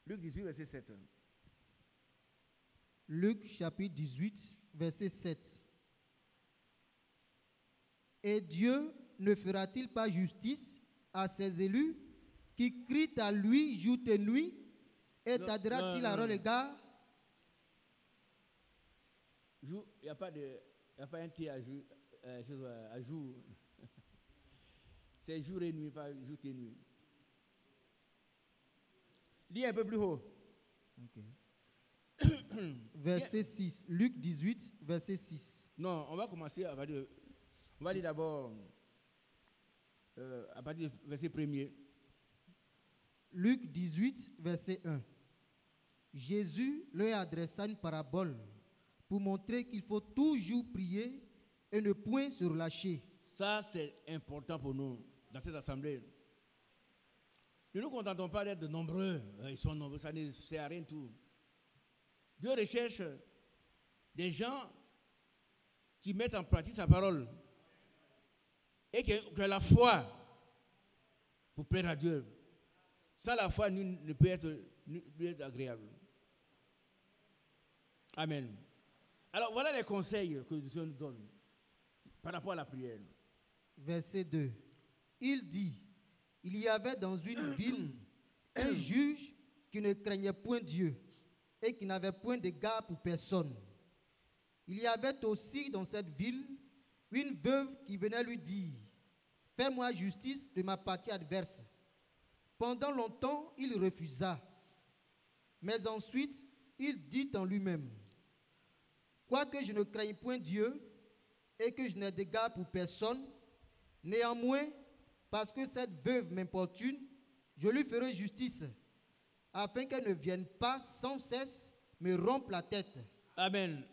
Luc 18, verset 7. Luc chapitre 18, verset 7. Et Dieu ne fera-t-il pas justice à ses élus qui crient à lui jour et nuit et Non, tardera-t-il non, à non. leur égard? Il n'y a pas un T à jour. C'est jour et nuit, pas jour et nuit. Lis un peu plus haut. Verset 6. Luc 18, verset 6. Non, on va commencer à partir on va lire d'abord à partir du verset 1er. Luc 18, verset 1. Jésus leur adressa une parabole pour montrer qu'il faut toujours prier et ne point se relâcher. Ça, c'est important pour nous dans cette assemblée. Ne nous contentons pas d'être nombreux. Ils sont nombreux, ça ne sert à rien du tout. Dieu recherche des gens qui mettent en pratique sa parole et qui ont la foi pour plaire à Dieu. Sans la foi, nul ne peut être agréable. Amen. Alors, voilà les conseils que Dieu nous donne par rapport à la prière. Verset 2. Il dit, il y avait dans une ville un juge qui ne craignait point Dieu et qui n'avait point d'égard pour personne. Il y avait aussi dans cette ville une veuve qui venait lui dire, fais-moi justice de ma partie adverse. Pendant longtemps, il refusa. Mais ensuite, il dit en lui-même, quoique je ne craigne point Dieu et que je n'ai d'égard pour personne, néanmoins, parce que cette veuve m'importune, je lui ferai justice, afin qu'elle ne vienne pas sans cesse me rompre la tête. Amen.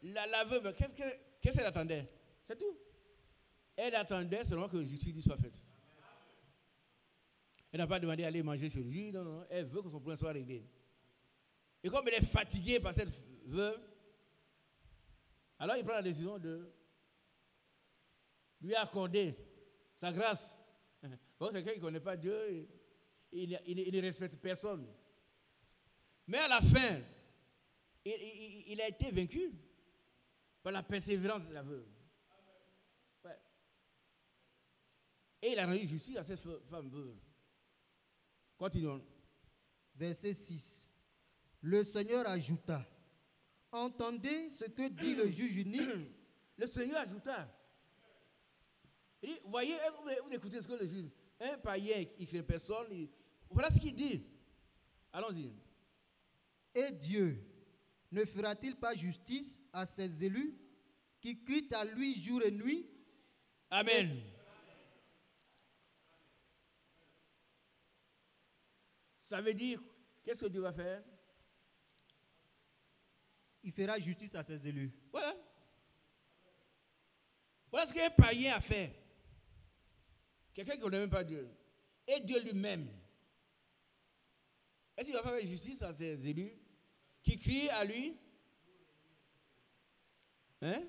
La veuve, qu'est-ce qu'elle attendait? C'est tout. Elle attendait seulement que justice lui soit faite. Elle n'a pas demandé d'aller manger chez lui, non, non. Elle veut que son problème soit réglé. Et comme elle est fatiguée par cette veuve, alors il prend la décision de lui accorder sa grâce. Bon, c'est quelqu'un qui ne connaît pas Dieu, il ne respecte personne. Mais à la fin, il a été vaincu par la persévérance de la veuve. Ouais. Et il a rendu justice à cette femme veuve. Continuons. Verset 6. Le Seigneur ajouta, entendez ce que dit le juge unique. Le Seigneur ajouta. Il dit, voyez, vous écoutez ce que le juge, un païen qui ne crée personne, voilà ce qu'il dit. Allons-y. Et Dieu ne fera-t-il pas justice à ses élus qui crient à lui jour et nuit? Amen. Ça veut dire, qu'est-ce que Dieu va faire? Il fera justice à ses élus. Voilà. Voilà ce qu'un païen a fait. Quelqu'un qui ne connaît même pas Dieu. Et Dieu lui-même. Est-ce qu'il va faire justice à ses élus qui crient à lui? Hein?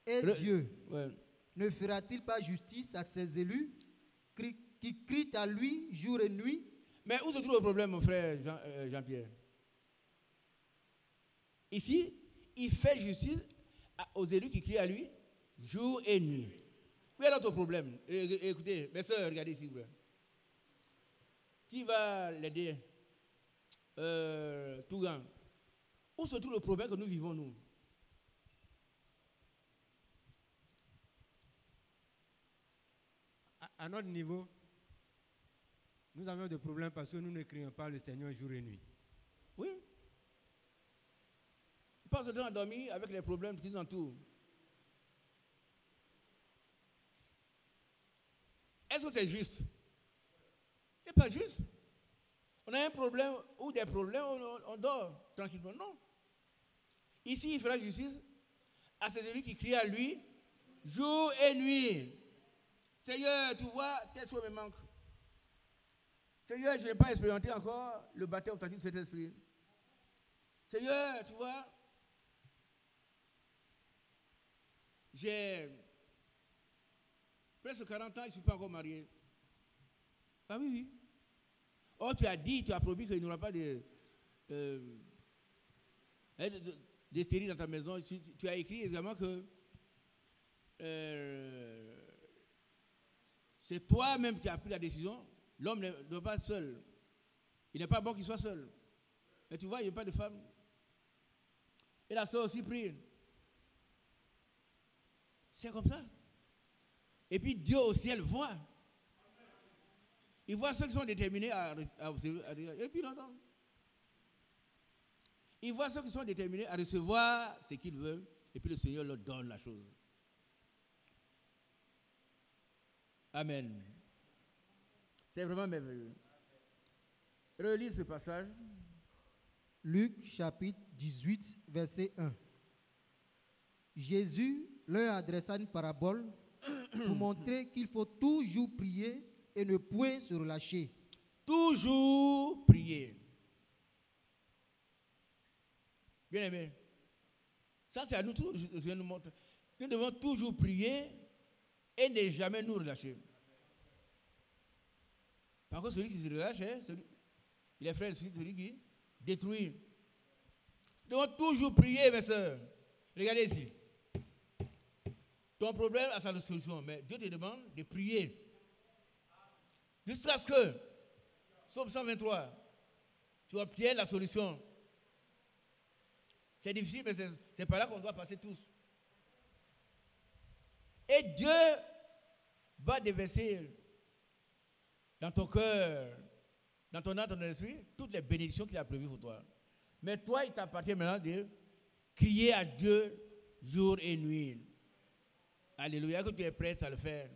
Et Dieu Ouais. ne fera-t-il pas justice à ses élus qui crient à lui jour et nuit? Mais où se trouve le problème, mon frère Jean-Pierre? Ici, il fait justice aux élus qui crient à lui jour et nuit. Où est notre problème? Écoutez, mes soeurs, regardez s'il vous plaît. Qui va l'aider? Tougan. Où se trouve le problème que nous vivons, nous? À notre niveau, nous avons des problèmes parce que nous ne crions pas le Seigneur jour et nuit. Oui. On passe le temps à dormir avec les problèmes qui nous entourent. Est-ce que c'est juste? C'est pas juste. On a un problème ou des problèmes, on dort tranquillement. Non. Ici, il fera justice à ces élus qui crient à lui jour et nuit. Seigneur, tu vois, telle chose me manque. Seigneur, je n'ai pas expérimenté encore le baptême authentique de cet esprit. Seigneur, tu vois, j'ai presque 40 ans, je ne suis pas encore marié. Ah oui, oui. Oh, tu as dit, tu as promis qu'il n'y aura pas de des stériles dans ta maison, tu as écrit également que c'est toi-même qui as pris la décision. L'homme ne doit pas être seul. Il n'est pas bon qu'il soit seul. Mais tu vois, il n'y a pas de femme. Et la soeur aussi prie. C'est comme ça. Et puis Dieu au ciel voit. Il voit ceux qui sont déterminés à observer. Et puis non. Il voit ceux qui sont déterminés à recevoir ce qu'ils veulent. Et puis le Seigneur leur donne la chose. Amen. C'est vraiment merveilleux. Relis ce passage. Luc chapitre 18, verset 1. Jésus leur adressa une parabole pour montrer qu'il faut toujours prier et ne point se relâcher. Toujours prier. Bien aimé. Ça, c'est à nous tous. Je nous montre. Nous devons toujours prier et ne jamais nous relâcher. Par contre, celui qui se relâche, il est frère de celui qui détruit. Nous devons toujours prier, mes soeurs. Regardez ici. Ton problème a sa solution, mais Dieu te demande de prier. Jusqu'à ce que, Psaume 123, tu obtiens la solution. C'est difficile, mais c'est par là qu'on doit passer tous. Et Dieu va déverser dans ton cœur, dans ton âme, dans ton esprit, toutes les bénédictions qu'il a prévues pour toi. Mais toi, il t'appartient maintenant de crier à Dieu jour et nuit. Alléluia, que tu es prêt à le faire.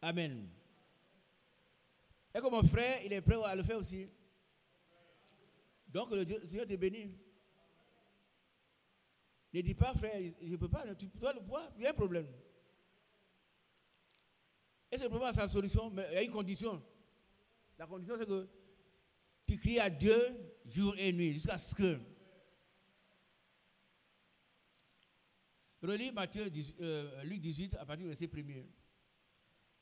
Amen. Et comme mon frère, il est prêt à le faire aussi. Donc le Seigneur te bénit. Ne dis pas, frère, je ne peux pas, tu dois le voir, il y a un problème. Et ce problème a sa solution, mais il y a une condition. La condition, c'est que tu cries à Dieu jour et nuit, jusqu'à ce que. Relis Luc 18 à partir du verset 1er.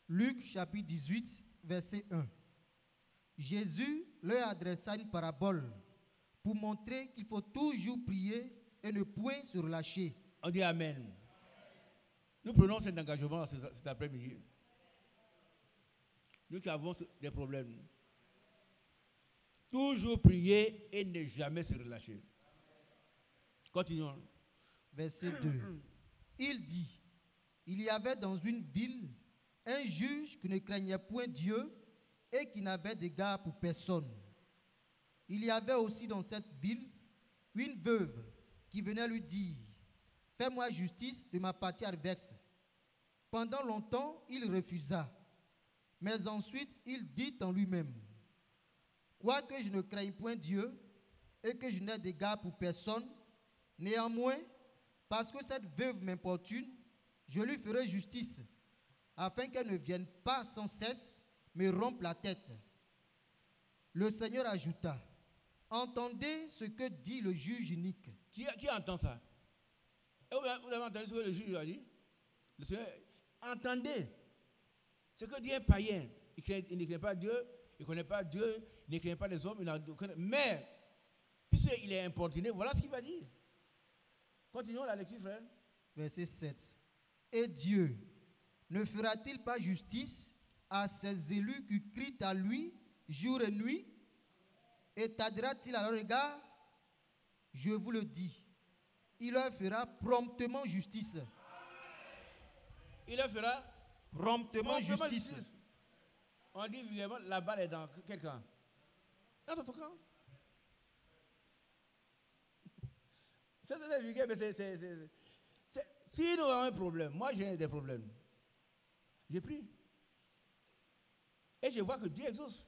Luc chapitre 18, verset 1. Jésus leur adressa une parabole pour montrer qu'il faut toujours prier et ne point se relâcher. On dit Amen. Nous prenons cet engagement cet après-midi. Nous qui avons des problèmes. Toujours prier et ne jamais se relâcher. Continuons. Verset 2. Il dit, il y avait dans une ville un juge qui ne craignait point Dieu et qui n'avait d'égard pour personne. Il y avait aussi dans cette ville une veuve qui venait lui dire, fais-moi justice de ma partie adverse. Pendant longtemps, il refusa. Mais ensuite, il dit en lui-même, quoique je ne craigne point Dieu et que je n'ai d'égard pour personne, néanmoins, parce que cette veuve m'importune, je lui ferai justice, afin qu'elle ne vienne pas sans cesse me rompre la tête. Le Seigneur ajouta, entendez ce que dit le juge unique. Qui entend ça? Et vous avez entendu ce que le juge a dit? Le Seigneur, entendez ce que dit un païen. Il ne craint pas Dieu, il ne connaît pas Dieu, il ne craint pas les hommes, mais puisqu'il est importuné, voilà ce qu'il va dire. Continuons la lecture, frère. Verset 7. Et Dieu ne fera-t-il pas justice à ses élus qui crient à lui jour et nuit? Et tardera-t-il à leur égard? Je vous le dis, il leur fera promptement justice. Il leur fera promptement justice. On dit vraiment, la balle est dans quel camp? Dans ton camp. Ça, c'est vulgaire, mais si nous avons un problème, moi j'ai des problèmes. J'ai pris. Et je vois que Dieu exauce.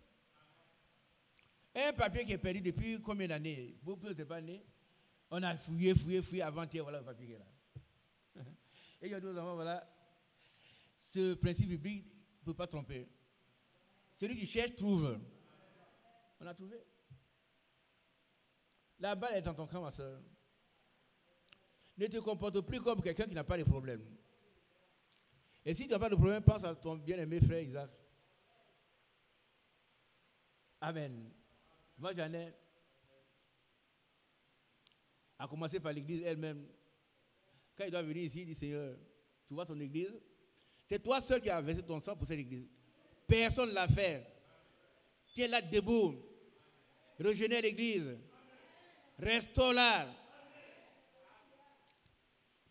Un papier qui est perdu depuis combien d'années? Vous ne pouvez pas né. On a fouillé avant-hier, voilà le papier qui est là. Et je dis aux enfants, voilà, ce principe biblique ne peut pas tromper. Celui qui cherche, trouve. On a trouvé. La balle est dans ton camp, ma soeur. Ne te comporte plus comme quelqu'un qui n'a pas de problème. Et si tu n'as pas de problème, pense à ton bien-aimé frère Isaac. Amen. Moi, j'en ai. à commencer par l'église elle-même. Quand il doit venir ici, il dit Seigneur, tu vois ton église? C'est toi seul qui as versé ton sang pour cette église. Personne ne l'a fait. Tu es là debout. Régénère l'église. Restaure-la.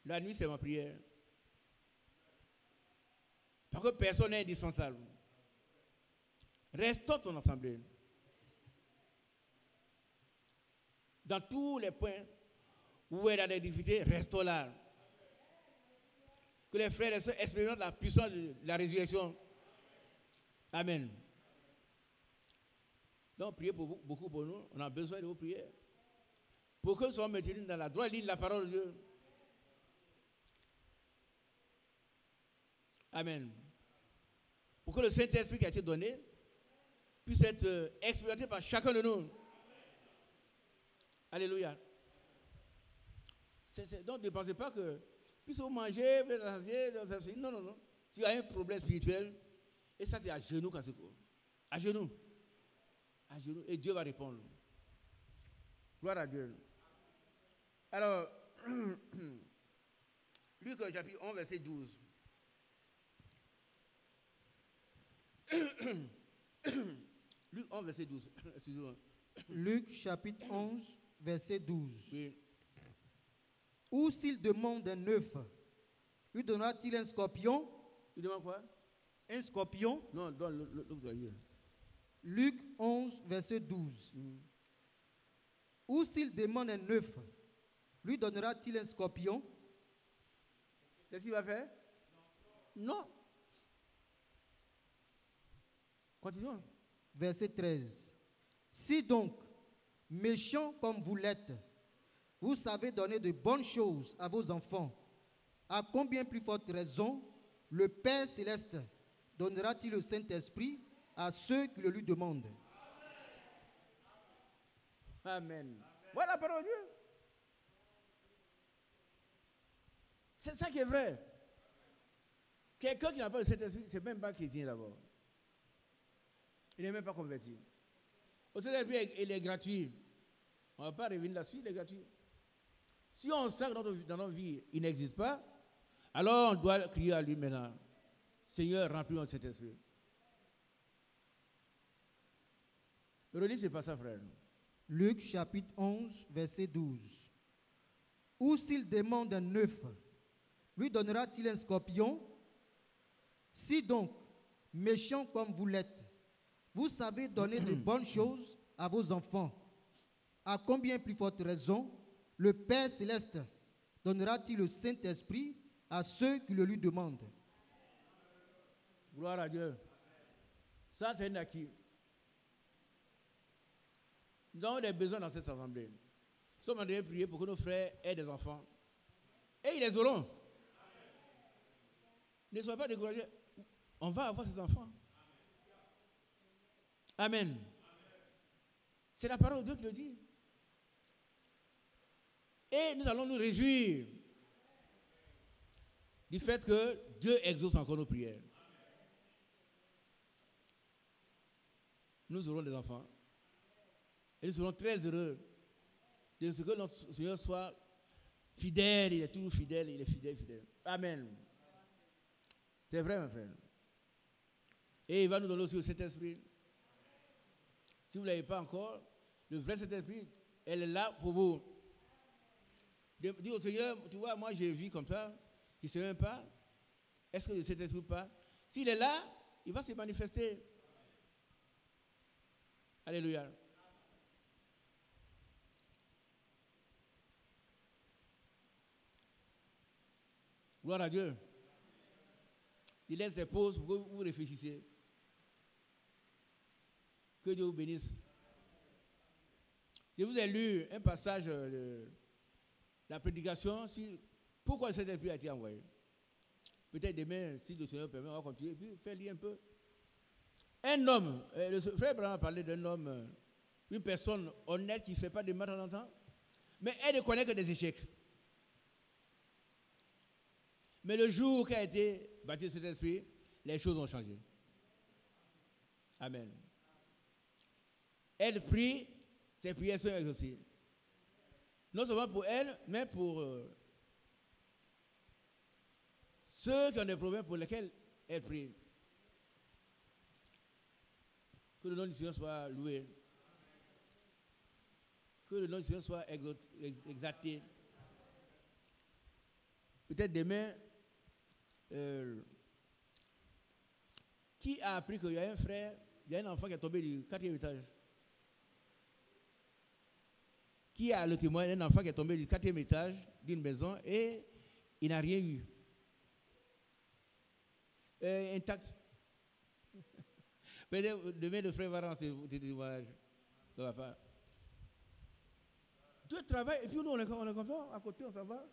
La nuit, c'est ma prière. Parce que personne n'est indispensable. Restaure ton assemblée. Dans tous les points où il y a des difficultés, restaure-la. Que les frères et sœurs expérimentent la puissance de la résurrection. Amen. Donc, priez beaucoup pour nous. On a besoin de vos prières. Pour que nous soyons maintenus dans la droite ligne de la parole de Dieu. Amen. Pour que le Saint-Esprit qui a été donné puisse être expérimenté par chacun de nous. Alléluia. Donc, ne pensez pas que puisse vous manger, vous êtes rassasié. Non, non, non. Si tu as un problème spirituel, et ça, c'est à genoux quand c'est quoi? À genoux. À genoux. Et Dieu va répondre. Gloire à Dieu. Alors, Luc chapitre 11, verset 12. Luc 11, verset 12. Excusez-moi. Luc chapitre 11, verset 12. Oui. Ou s'il demande un œuf, lui donnera-t-il un scorpion? Il demande quoi? Un scorpion? Non, donne le. Luc 11, verset 12. Ou s'il demande un œuf, lui donnera-t-il un scorpion? C'est ce qu'il va faire? Non. Continuons. Verset 13. Si donc, méchants comme vous l'êtes, vous savez donner de bonnes choses à vos enfants, à combien plus forte raison le Père céleste donnera-t-il le Saint-Esprit à ceux qui le lui demandent? Amen. Voilà la parole de Dieu. C'est ça qui est vrai. Quelqu'un qui n'a pas le Saint-Esprit, c'est même pas chrétien d'abord. Il n'est même pas converti. Le Saint-Esprit, il est gratuit. On ne va pas revenir là-dessus, il est gratuit. Si on sait que dans notre vie, il n'existe pas, alors on doit crier à lui maintenant. Seigneur, remplis-moi de cet esprit. Relis, c'est pas ça, frère. Luc chapitre 11, verset 12. Ou s'il demande un œuf, lui donnera-t-il un scorpion? Si donc, méchants comme vous l'êtes, vous savez donner de bonnes choses à vos enfants, à combien plus forte raison le Père céleste donnera-t-il le Saint-Esprit à ceux qui le lui demandent? Gloire à Dieu. Ça, c'est un acquis. Nous avons des besoins dans cette assemblée. Nous sommes en train de prier pour que nos frères aient des enfants. Et ils les auront. Ne soyez pas découragés. On va avoir ces enfants. Amen. C'est la parole de Dieu qui le dit. Et nous allons nous réjouir du fait que Dieu exauce encore nos prières. Nous aurons des enfants. Et nous serons très heureux de ce que notre Seigneur soit fidèle. Il est toujours fidèle, il est fidèle, fidèle. Amen. C'est vrai, mon frère. Et il va nous donner aussi le Saint-Esprit. Si vous ne l'avez pas encore, le vrai Saint-Esprit, elle est là pour vous. Dis au Seigneur, tu vois, moi je vis comme ça, je ne sais même pas. Est-ce que le Saint-Esprit ou pas? S'il est là, il va se manifester. Alléluia. Gloire à Dieu. Il laisse des pauses pour que vous réfléchissiez. Que Dieu vous bénisse. Je vous ai lu un passage de la prédication sur pourquoi le Saint-Esprit a été envoyé. Peut-être demain, si le Seigneur permet, on va continuer et puis faire lire un peu. Un homme, le frère Abraham a parlé d'un homme, une personne honnête qui ne fait pas de mal de temps en temps, mais elle ne connaît que des échecs. Mais le jour qu'a été baptisé cet esprit, les choses ont changé. Amen. Elle prie, ses prières sont exaucées. Non seulement pour elle, mais pour ceux qui ont des problèmes pour lesquels elle prie. Que le nom du Seigneur soit loué. Que le nom du Seigneur soit exalté. Peut-être demain, qui a appris qu'il y a un frère, il y a un enfant qui est tombé du 4e étage? Qui a le témoin d'un enfant qui est tombé du 4e étage d'une maison et il n'a rien eu? Intact. Peut-être demain le frère va rendre ses témoignages. Dieu travaille et puis nous on est comme ça, à côté, on s'en va.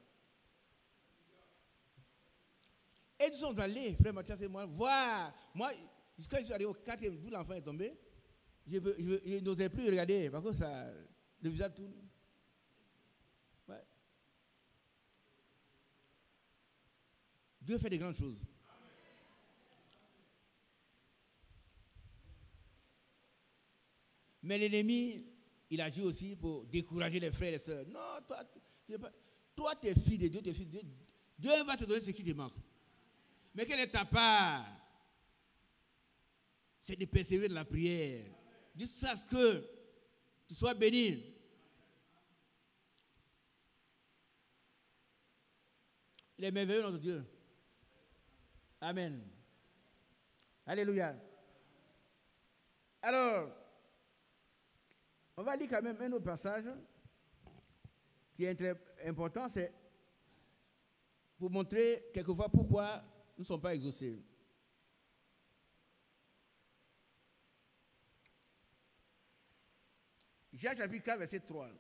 Et ils sont allés, frère Mathias et moi, voir. Moi, jusqu'à je suis arrivé au 4e, d'où l'enfant est tombé, je n'osais plus regarder parce que ça, le visage tourne. Ouais. Dieu fait des grandes choses. Mais l'ennemi, il agit aussi pour décourager les frères et les sœurs. Non, toi, tu es fille de Dieu, tu es fille de Dieu. Dieu va te donner ce qui te manque. Mais quelle est ta part? C'est de persévérer dans la prière. Jusqu'à ce que tu sois béni. Il est merveilleux notre Dieu. Amen. Alléluia. Alors, on va lire quand même un autre passage qui est très important, c'est pour montrer quelquefois pourquoi nous ne sommes pas exaucés. Jacques chapitre 4, verset 3.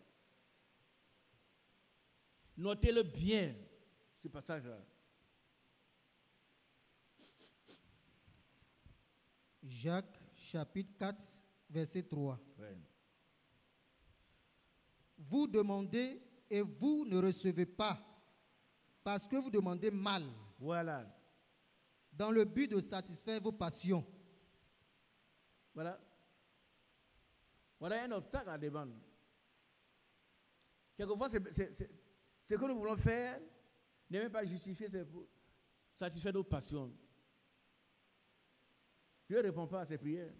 Notez-le bien, ce passage-là. Jacques chapitre 4, verset 3. Ouais. Vous demandez et vous ne recevez pas, parce que vous demandez mal, Voilà. dans le but de satisfaire vos passions. Voilà. Voilà un obstacle à la demande. Quelquefois, ce que nous voulons faire n'est même pas justifié, c'est pour satisfaire nos passions. Dieu ne répond pas à ces prières.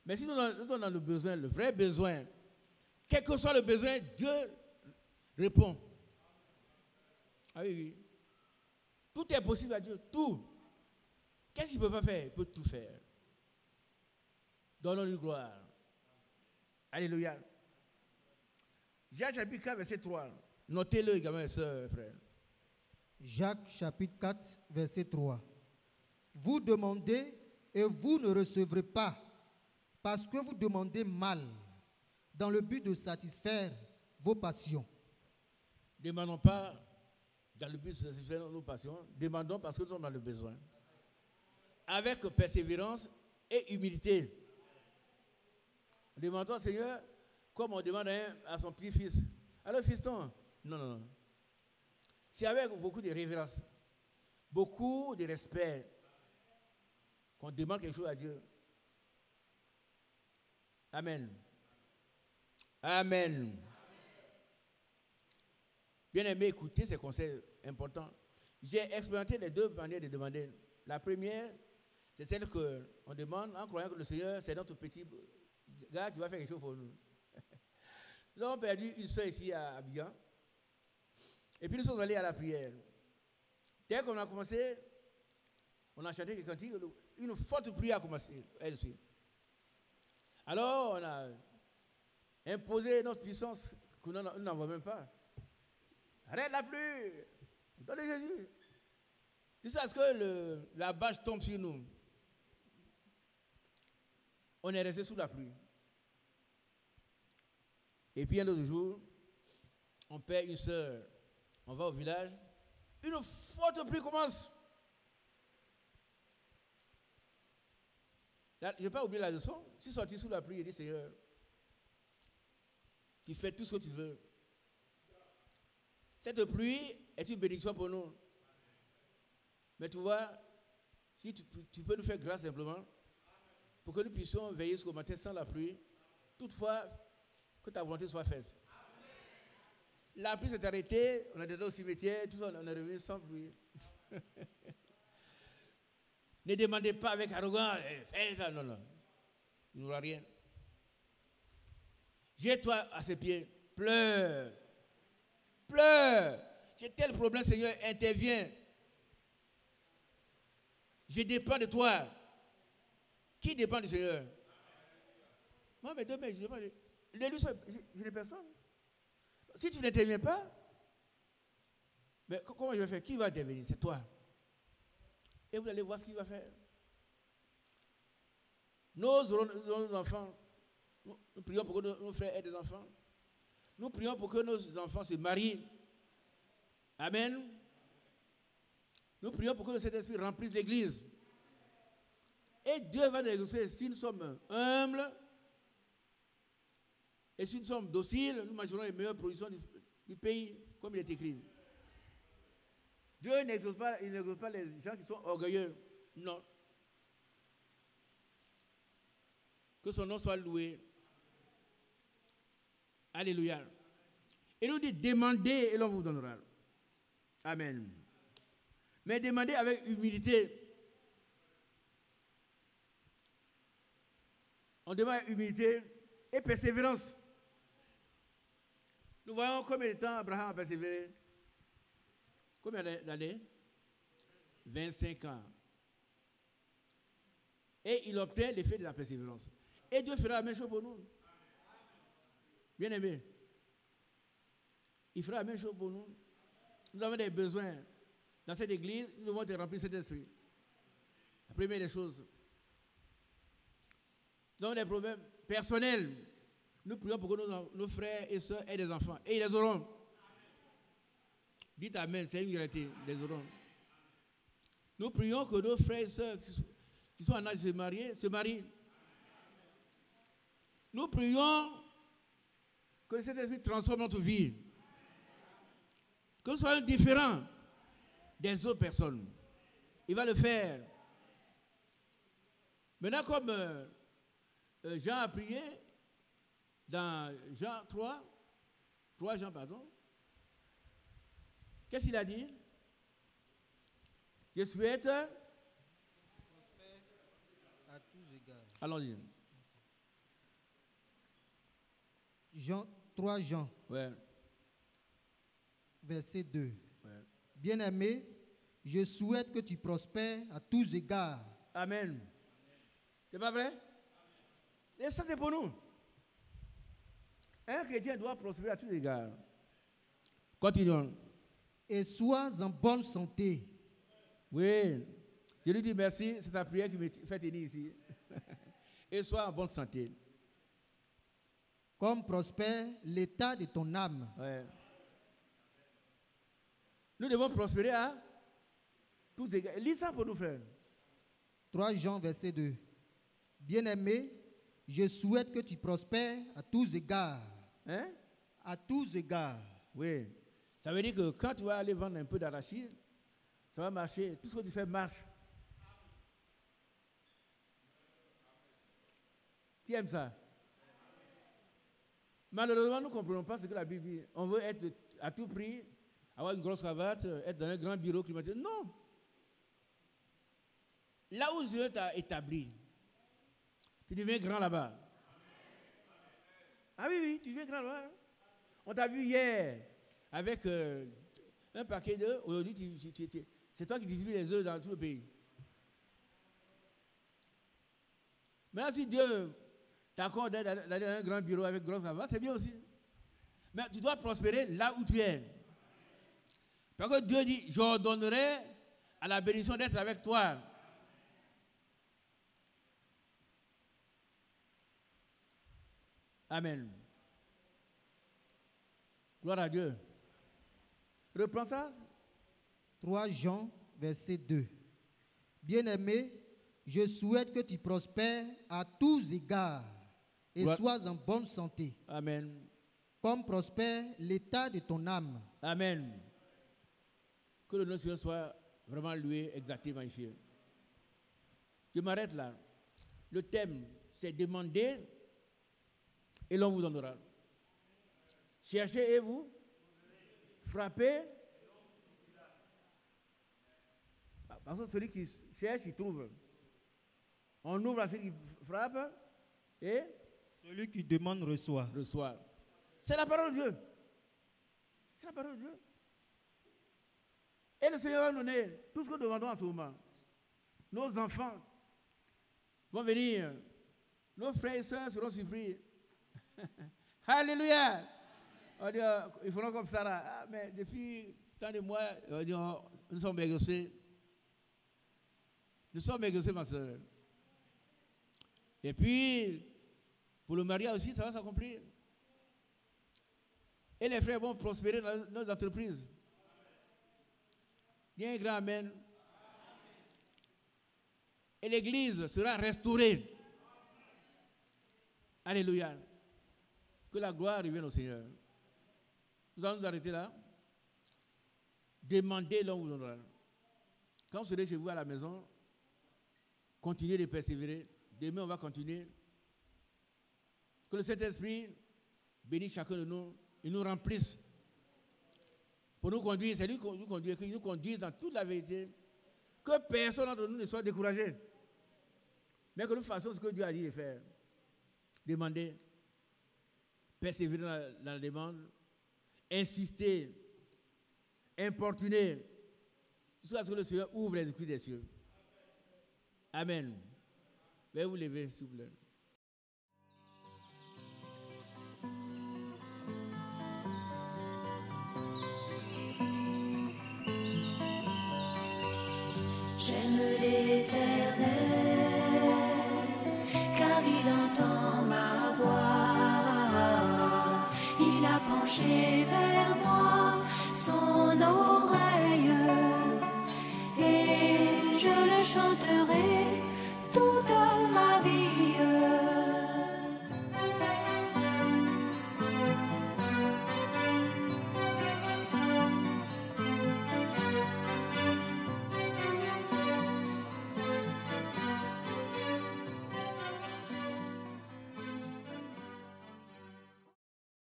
Mais si nous avons le besoin, le vrai besoin, quel que soit le besoin, Dieu répond. Ah oui, oui. Tout est possible à Dieu, tout. Qu'est-ce qu'il ne peut pas faire? Il peut tout faire. Donnons-lui gloire. Alléluia. Jacques chapitre 4, verset 3. Notez-le également, mes soeurs et frères. Jacques chapitre 4, verset 3. Vous demandez et vous ne recevrez pas, parce que vous demandez mal, dans le but de satisfaire vos passions. Demandons pas dans le but de satisfaire nos passions, demandons parce que nous sommes dans le besoin. Avec persévérance et humilité. Demandons au Seigneur, comme on demande à son petit-fils. Alors, fiston, non. C'est avec beaucoup de révérence, beaucoup de respect qu'on demande quelque chose à Dieu. Amen. Amen. Bien aimé, écoutez ces conseils importants. J'ai expérimenté les deux manières de demander. La première, c'est celle qu'on demande en croyant que le Seigneur, c'est notre petit gars qui va faire quelque chose pour nous. Nous avons perdu une soeur ici à Abidjan. Et puis nous sommes allés à la prière. Dès qu'on a commencé, on a chanté quelques cantiques, une forte pluie a commencé. Alors on a imposé notre puissance que nous n'en voyons même pas. Arrête la pluie, donnez Jésus. Jusqu'à ce que la bâche tombe sur nous. On est resté sous la pluie. Et puis un autre jour, on perd une soeur. On va au village. Une forte pluie commence. Là, je n'ai pas oublié la leçon. Je suis sorti sous la pluie et dit, Seigneur, tu fais tout ce que tu veux. Cette pluie est une bénédiction pour nous. Mais tu vois, si tu peux nous faire grâce simplement, pour que nous puissions veiller jusqu'au matin sans la pluie, toutefois, que ta volonté soit faite. La pluie s'est arrêtée, on est allé au cimetière, tout ça, on est revenu sans pluie. Ne demandez pas avec arrogance, fais ça, non, non. Il n'y aura rien. Jette-toi à ses pieds, pleure. Pleure. J'ai tel problème, Seigneur, interviens. Je dépends de toi. Qui dépend du Seigneur? Moi, mais demain, je dépends de l'élu, je n'ai personne. Si tu n'interviens pas, mais comment je vais faire? Qui va intervenir? C'est toi. Et vous allez voir ce qu'il va faire. Nos enfants, nous prions pour que nos frères aient des enfants. Nous prions pour que nos enfants se marient. Amen. Nous prions pour que le Saint-Esprit remplisse l'Église. Et Dieu va nous exaucer si nous sommes humbles et si nous sommes dociles, nous mangerons les meilleures productions du pays, comme il est écrit. Dieu n'exauce pas les gens qui sont orgueilleux. Non. Que son nom soit loué. Alléluia. Et nous dit, demandez et l'on vous donnera. Amen. Mais demandez avec humilité. On demande avec humilité et persévérance. Nous voyons combien de temps Abraham a persévéré. Combien d'années? 25 ans. Et il obtient l'effet de la persévérance. Et Dieu fera la même chose pour nous. Bien aimé. Il fera la même chose pour nous. Nous avons des besoins. Dans cette église, nous devons te remplir cet esprit. La première des choses. Nous avons des problèmes personnels. Nous prions pour que nos frères et sœurs aient des enfants. Et ils les auront. Dites Amen, c'est une réalité. Ils les auront. Nous prions que nos frères et sœurs qui sont en âge de se marient. Nous prions que cet esprit transforme notre vie. Que nous soyons différents des autres personnes. Il va le faire. Maintenant, comme Jean a prié, dans Jean 3 Jean, pardon, qu'est-ce qu'il a dit? Je souhaite. À tous égards. Allons-y. Jean, 3 Jean, Ouais. verset 2. Ouais. Bien-aimé, je souhaite que tu prospères à tous égards. Amen. C'est pas vrai? Et ça, c'est pour nous. Un chrétien doit prospérer à tous égards. Continuons. Et sois en bonne santé. Oui. Je lui dis merci, c'est ta prière qui me fait tenir ici. Et sois en bonne santé. Comme prospère l'état de ton âme. Ouais. Nous devons prospérer à tous égards. Lis ça pour nous, frères. 3 Jean, verset 2. Bien-aimé, je souhaite que tu prospères à tous égards. Hein? À tous égards. Oui. Ça veut dire que quand tu vas aller vendre un peu d'arachide, ça va marcher. Tout ce que tu fais marche. Qui aime ça? Malheureusement, nous ne comprenons pas ce que la Bible dit. On veut être à tout prix, avoir une grosse cravate, être dans un grand bureau climatisé. Non. Là où Dieu t'a établi, tu deviens grand là-bas. Ah oui, tu deviens grand là-bas. On t'a vu hier avec un paquet d'œufs. Aujourd'hui, c'est toi qui distribues les œufs dans tout le pays. Maintenant, si Dieu t'accorde d'aller dans un grand bureau avec grosse cravate, c'est bien aussi. Mais tu dois prospérer là où tu es. Parce que Dieu dit, j'ordonnerai à la bénédiction d'être avec toi. Amen. Gloire à Dieu. Reprends ça. 3 Jean, verset 2. Bien-aimé, je souhaite que tu prospères à tous égards et sois en bonne santé. Amen. Comme prospère l'état de ton âme. Amen. Que le nom du Seigneur soit vraiment loué, exalté, magnifié. Je m'arrête là. Le thème, c'est demander et l'on vous donnera. Cherchez et vous Frappez. Parce que celui qui cherche, il trouve. On ouvre à celui qui frappe et Celui qui demande reçoit. reçoit. C'est la parole de Dieu. C'est la parole de Dieu. Et le Seigneur va nous donner tout ce que nous demandons en ce moment. Nos enfants vont venir. Nos frères et sœurs seront surpris. Alléluia. On dit, ils feront comme ça là. Ah, mais depuis tant de mois, on dit, nous sommes exaucés. Nous sommes exaucés, ma soeur. Et puis, pour le mariage aussi, ça va s'accomplir. Et les frères vont prospérer dans nos entreprises. Il y a un grand amen. Et l'église sera restaurée. Alléluia. Que la gloire revienne au Seigneur. Nous allons nous arrêter là. Demandez, l'on vous donnera. Quand vous serez chez vous à la maison, continuez de persévérer. Demain, on va continuer. Que le Saint-Esprit bénisse chacun de nous et nous remplisse. Pour nous conduire, c'est lui qui nous conduit, qu'il nous conduise dans toute la vérité. Que personne d'entre nous ne soit découragé. Mais que nous fassions ce que Dieu a dit de faire. Demander, persévérer dans la demande, insister, importuner, jusqu'à ce que le Seigneur ouvre les esprits des cieux. Amen. Veuillez vous lever, s'il vous plaît. J'aime l'Éternel, car il entend ma voix. Il a penché vers moi son oreille, et je le chanterai.